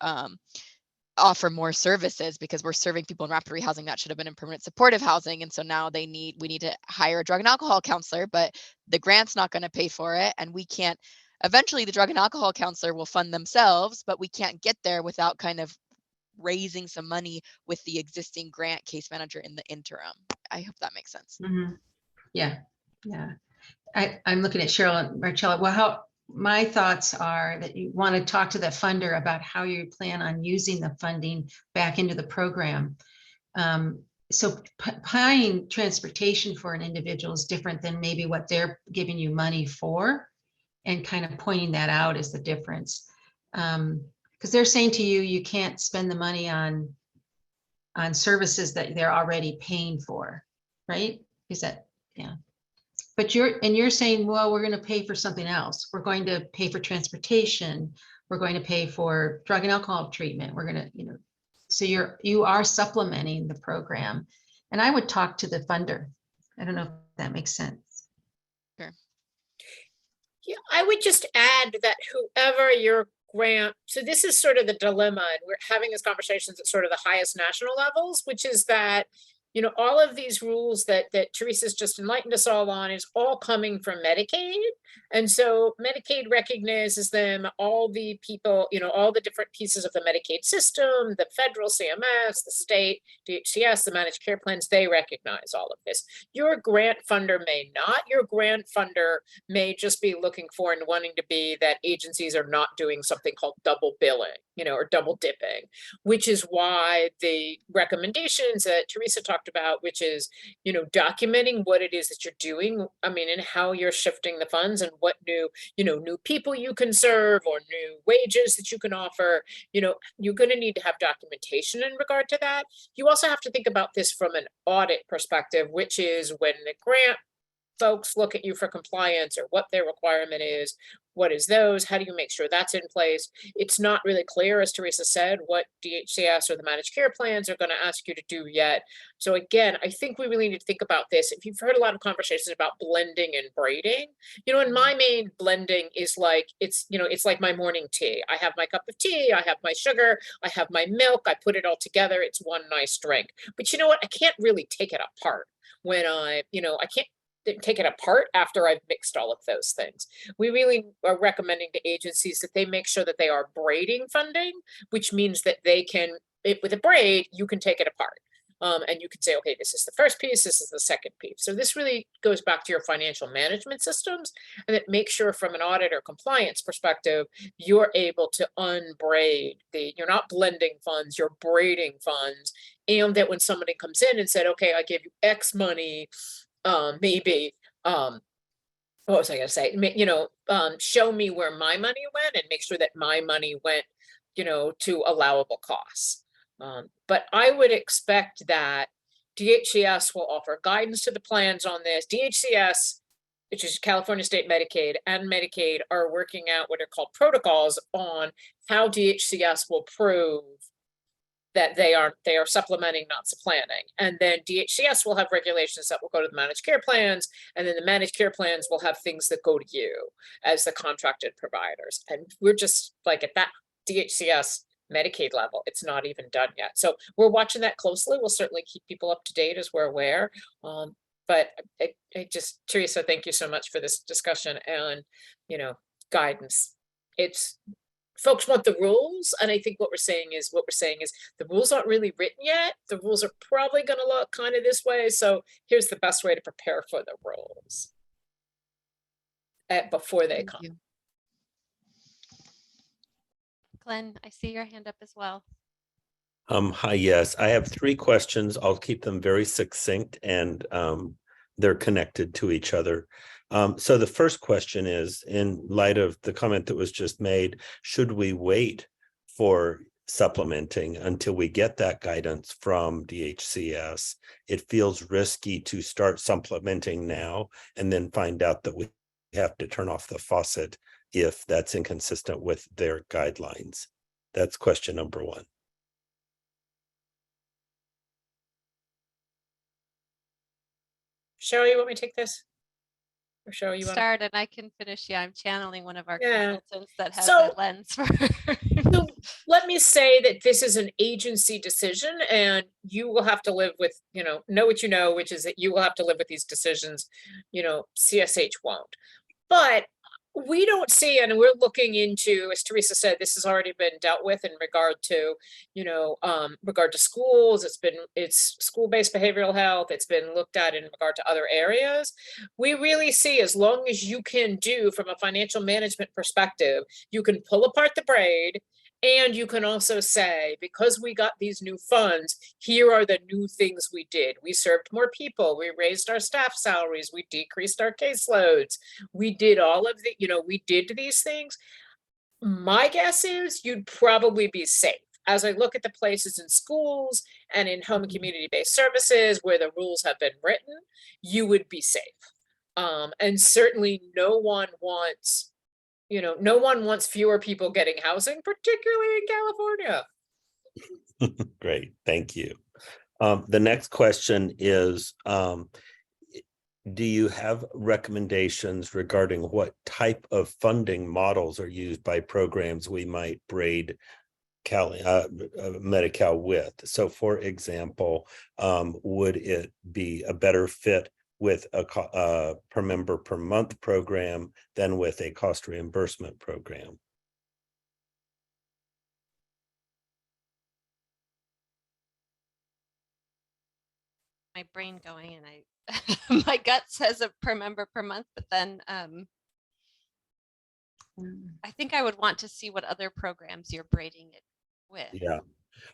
offer more services, because we're serving people in rapid rehousing that should have been in permanent supportive housing. And so now we need to hire a drug and alcohol counselor, but the grant's not going to pay for it. And we can't, eventually the drug and alcohol counselor will fund themselves, but we can't get there without kind of raising some money with the existing grant case manager in the interim. I hope that makes sense.
Mm-hmm. Yeah. I'm looking at Cheryl and Marcella. Well, my thoughts are that you want to talk to the funder about how you plan on using the funding back into the program. So paying transportation for an individual is different than maybe what they're giving you money for, and kind of pointing that out is the difference. Because they're saying to you, you can't spend the money on services that they're already paying for, right? Is that, yeah. But you're saying, well, we're going to pay for something else. We're going to pay for transportation. We're going to pay for drug and alcohol treatment. We're going to, so you are supplementing the program. And I would talk to the funder. I don't know if that makes sense.
Sure.
Yeah, I would just add that whoever your grant, so this is sort of the dilemma, and we're having these conversations at sort of the highest national levels, which is that, all of these rules that Teresa's just enlightened us all on is all coming from Medicaid. And so Medicaid recognizes them, all the people, all the different pieces of the Medicaid system, the federal CMS, the state, DHCS, the managed care plans, they recognize all of this. Your grant funder may not. Your grant funder may just be looking for and wanting to be that agencies are not doing something called double billing, or double dipping, which is why the recommendations that Teresa talked about, which is, documenting what it is that you're doing, and how you're shifting the funds and what new people you can serve or new wages that you can offer, you're going to need to have documentation in regard to that. You also have to think about this from an audit perspective, which is when the grant folks look at you for compliance or what their requirement is, what is those, how do you make sure that's in place? It's not really clear, as Teresa said, what DHCS or the managed care plans are going to ask you to do yet. So again, I think we really need to think about this. If you've heard a lot of conversations about blending and braiding, in my main blending is like, it's like my morning tea. I have my cup of tea, I have my sugar, I have my milk, I put it all together, it's one nice drink. But you know what, I can't really take it apart when I can't take it apart after I've mixed all of those things. We really are recommending to agencies that they make sure that they are braiding funding, which means that they can, with a braid, you can take it apart. And you can say, okay, this is the first piece, this is the second piece. So this really goes back to your financial management systems, and that makes sure from an audit or compliance perspective, you're able to unbraid you're not blending funds, you're braiding funds. And that when somebody comes in and said, okay, I give you X money, maybe, what was I going to say? Show me where my money went and make sure that my money went, to allowable costs. But I would expect that DHCS will offer guidance to the plans on this. DHCS, which is California State Medicaid, and Medicaid are working out what are called protocols on how DHCS will prove that they are supplementing, not supplanting. And then DHCS will have regulations that will go to the managed care plans, and then the managed care plans will have things that go to you as the contracted providers. And we're just like at that DHCS Medicaid level, it's not even done yet. So we're watching that closely. We'll certainly keep people up to date as we're aware. But I just, Teresa, thank you so much for this discussion and, guidance. It's, folks want the rules, and I think what we're saying is the rules aren't really written yet. The rules are probably going to look kind of this way. So here's the best way to prepare for the rules before they
Thank
come.
you.
Glenn, I see your hand up as well.
Hi, yes, I have 3 questions. I'll keep them very succinct and they're connected to each other. So the first question is, in light of the comment that was just made, should we wait for supplementing until we get that guidance from DHCS? It feels risky to start supplementing now and then find out that we have to turn off the faucet if that's inconsistent with their guidelines. That's question number 1.
Cheryl, you want me to take this? Or Cheryl, you want to?
Start and I can finish. Yeah, I'm channeling one of our
Yeah.
consultants that has
So-
that lens for.
So let me say that this is an agency decision, and you will have to live with, know what you know, which is that you will have to live with these decisions. CSH won't. But we don't see, and we're looking into, as Teresa said, this has already been dealt with in regard to, schools. It's school-based behavioral health. It's been looked at in regard to other areas. We really see, as long as you can do from a financial management perspective, you can pull apart the braid. And you can also say, because we got these new funds, here are the new things we did. We served more people. We raised our staff salaries. We decreased our caseloads. We did all of the, we did these things. My guess is you'd probably be safe. As I look at the places in schools and in home and community-based services where the rules have been written, you would be safe. And certainly no one wants fewer people getting housing, particularly in California.
Great, thank you. The next question is, do you have recommendations regarding what type of funding models are used by programs we might braid Medi-Cal with? So for example, would it be a better fit with a per member per month program than with a cost reimbursement program?
My brain going, and my gut says a per member per month, but then I think I would want to see what other programs you're braiding it with.
Yeah.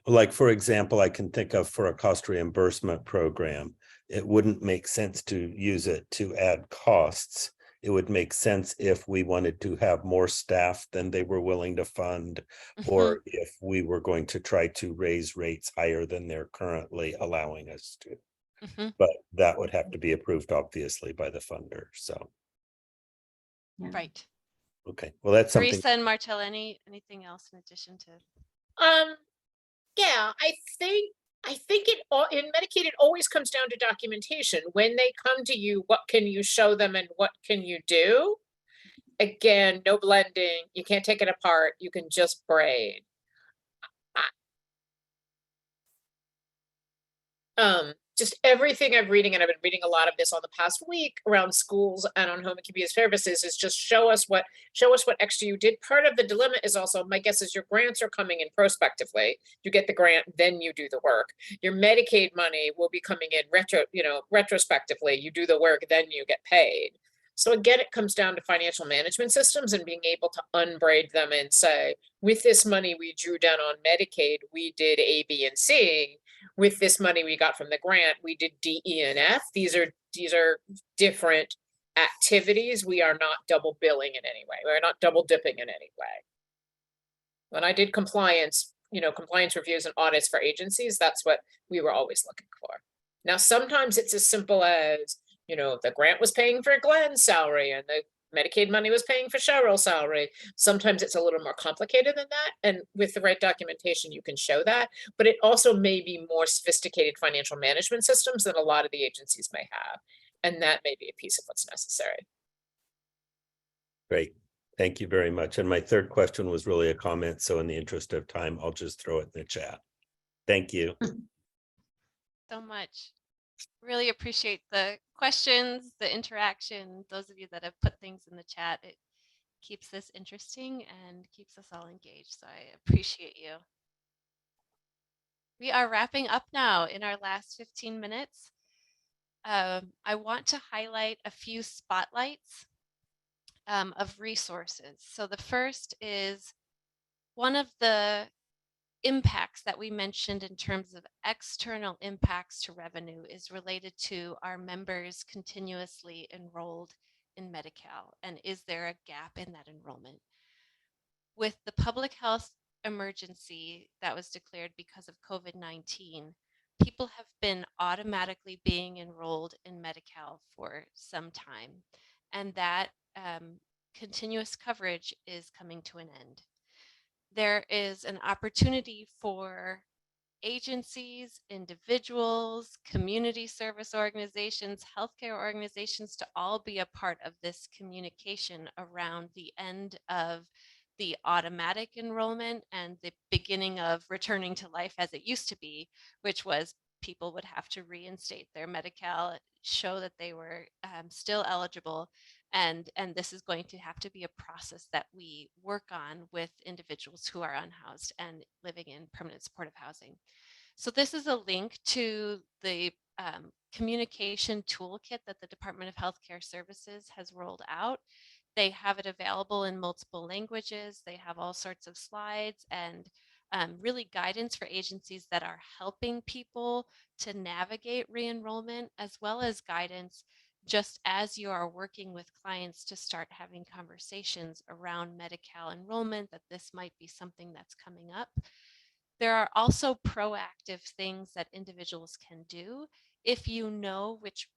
Like, for example, I can think of, for a cost reimbursement program, it wouldn't make sense to use it to add costs. It would make sense if we wanted to have more staff than they were willing to fund, or if we were going to try to raise rates higher than they're currently allowing us to. But that would have to be approved, obviously, by the funder. So,
Right.
Okay, well, that's something.
Teresa and Martel, anything else in addition to?
Yeah, I think it all in Medicaid, it always comes down to documentation. When they come to you, what can you show them and what can you do? Again, no blending. You can't take it apart. You can just braid. Just everything I'm reading, and I've been reading a lot of this on the past week around schools and on home and community services, is just show us what extra you did. Part of the dilemma is also, my guess is your grants are coming in prospectively. You get the grant, then you do the work. Your Medicaid money will be coming in retrospectively. You do the work, then you get paid. So again, it comes down to financial management systems and being able to unbraid them and say, with this money we drew down on Medicaid, we did A, B, and C. With this money we got from the grant, we did D, E, and F. These are different activities. We are not double billing in any way. We're not double dipping in any way. When I did compliance reviews and audits for agencies, that's what we were always looking for. Now, sometimes it's as simple as, the grant was paying for Glenn's salary and the Medicaid money was paying for Cheryl's salary. Sometimes it's a little more complicated than that. And with the right documentation, you can show that. But it also may be more sophisticated financial management systems than a lot of the agencies may have. And that may be a piece of what's necessary.
Great. Thank you very much. And my third question was really a comment. So in the interest of time, I'll just throw it in the chat. Thank you.
So much. Really appreciate the questions, the interaction. Those of you that have put things in the chat, it keeps this interesting and keeps us all engaged. So I appreciate you. We are wrapping up now in our last 15 minutes. I want to highlight a few spotlights of resources. So the first is one of the impacts that we mentioned in terms of external impacts to revenue is related to our members continuously enrolled in Medi-Cal, and is there a gap in that enrollment? With the public health emergency that was declared because of COVID-19, people have been automatically being enrolled in Medi-Cal for some time, and that continuous coverage is coming to an end. There is an opportunity for agencies, individuals, community service organizations, healthcare organizations to all be a part of this communication around the end of the automatic enrollment and the beginning of returning to life as it used to be, which was people would have to reinstate their Medi-Cal, show that they were still eligible. And this is going to have to be a process that we work on with individuals who are unhoused and living in permanent supportive housing. So this is a link to the communication toolkit that the Department of Healthcare Services has rolled out. They have it available in multiple languages. They have all sorts of slides and really guidance for agencies that are helping people to navigate re-enrollment, as well as guidance just as you are working with clients to start having conversations around Medi-Cal enrollment, that this might be something that's coming up. There are also proactive things that individuals can do. If you know which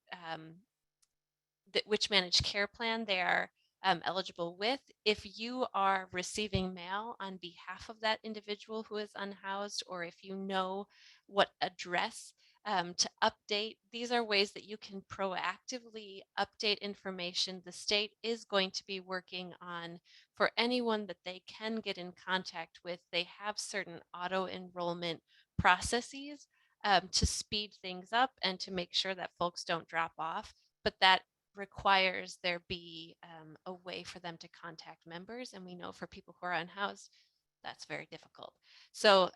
managed care plan they are eligible with, if you are receiving mail on behalf of that individual who is unhoused, or if you know what address to update, these are ways that you can proactively update information. The state is going to be working on, for anyone that they can get in contact with, they have certain auto enrollment processes to speed things up and to make sure that folks don't drop off, but that requires there be a way for them to contact members. And we know for people who are unhoused, that's very difficult. So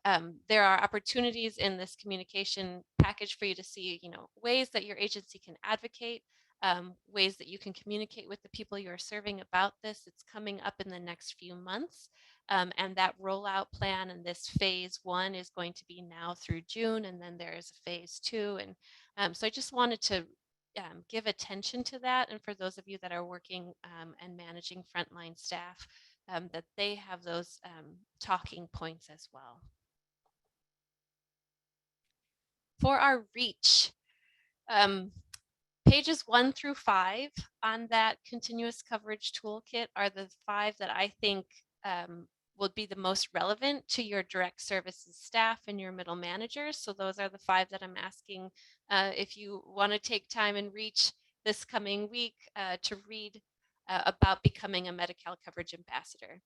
there are opportunities in this communication package for you to see, ways that your agency can advocate, ways that you can communicate with the people you're serving about this. It's coming up in the next few months. And that rollout plan and this phase 1 is going to be now through June, and then there is a phase 2. And so I just wanted to give attention to that. And for those of you that are working and managing frontline staff, that they have those talking points as well. For our reach, pages 1 through 5 on that continuous coverage toolkit are the 5 that I think will be the most relevant to your direct services staff and your middle managers. So those are the 5 that I'm asking if you want to take time and reach this coming week to read about becoming a Medi-Cal coverage ambassador.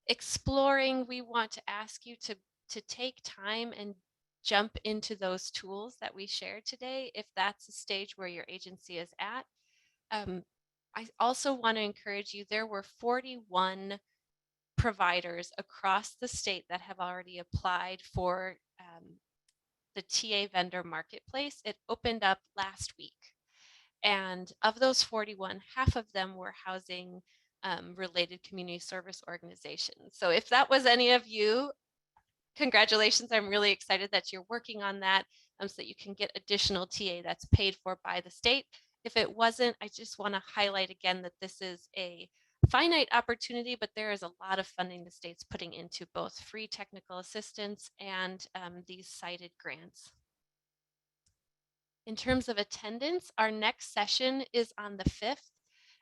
Exploring, we want to ask you to take time and jump into those tools that we shared today, if that's a stage where your agency is at. I also want to encourage you, there were 41 providers across the state that have already applied for the TA vendor marketplace. It opened up last week. And of those 41, half of them were housing related community service organizations. So if that was any of you, congratulations. I'm really excited that you're working on that so that you can get additional TA that's paid for by the state. If it wasn't, I just want to highlight again that this is a finite opportunity, but there is a lot of funding the state's putting into both free technical assistance and these cited grants. In terms of attendance, our next session is on the 5th.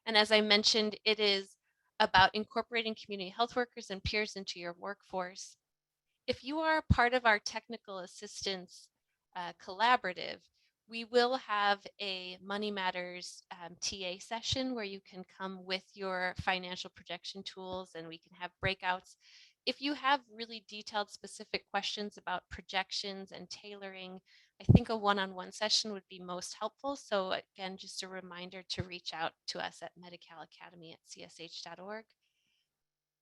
And as I mentioned, it is about incorporating community health workers and peers into your workforce. If you are part of our technical assistance collaborative, we will have a Money Matters TA session where you can come with your financial projection tools and we can have breakouts. If you have really detailed specific questions about projections and tailoring, I think a one-on-one session would be most helpful. So again, just a reminder to reach out to us at Medi-Cal Academy at csh.org.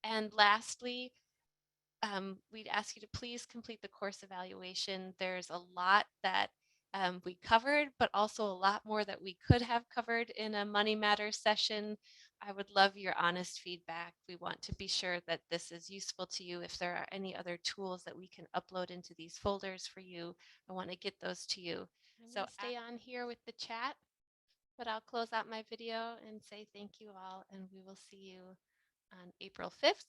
And lastly, we'd ask you to please complete the course evaluation. There's a lot that we covered, but also a lot more that we could have covered in a Money Matters session. I would love your honest feedback. We want to be sure that this is useful to you. If there are any other tools that we can upload into these folders for you, I want to get those to you. So stay on here with the chat, but I'll close out my video and say thank you all, and we will see you on April 5th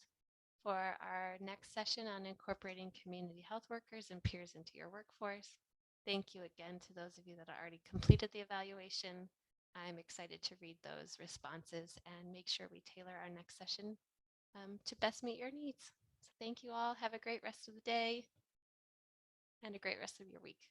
for our next session on incorporating community health workers and peers into your workforce. Thank you again to those of you that already completed the evaluation. I'm excited to read those responses and make sure we tailor our next session to best meet your needs. So thank you all. Have a great rest of the day and a great rest of your week.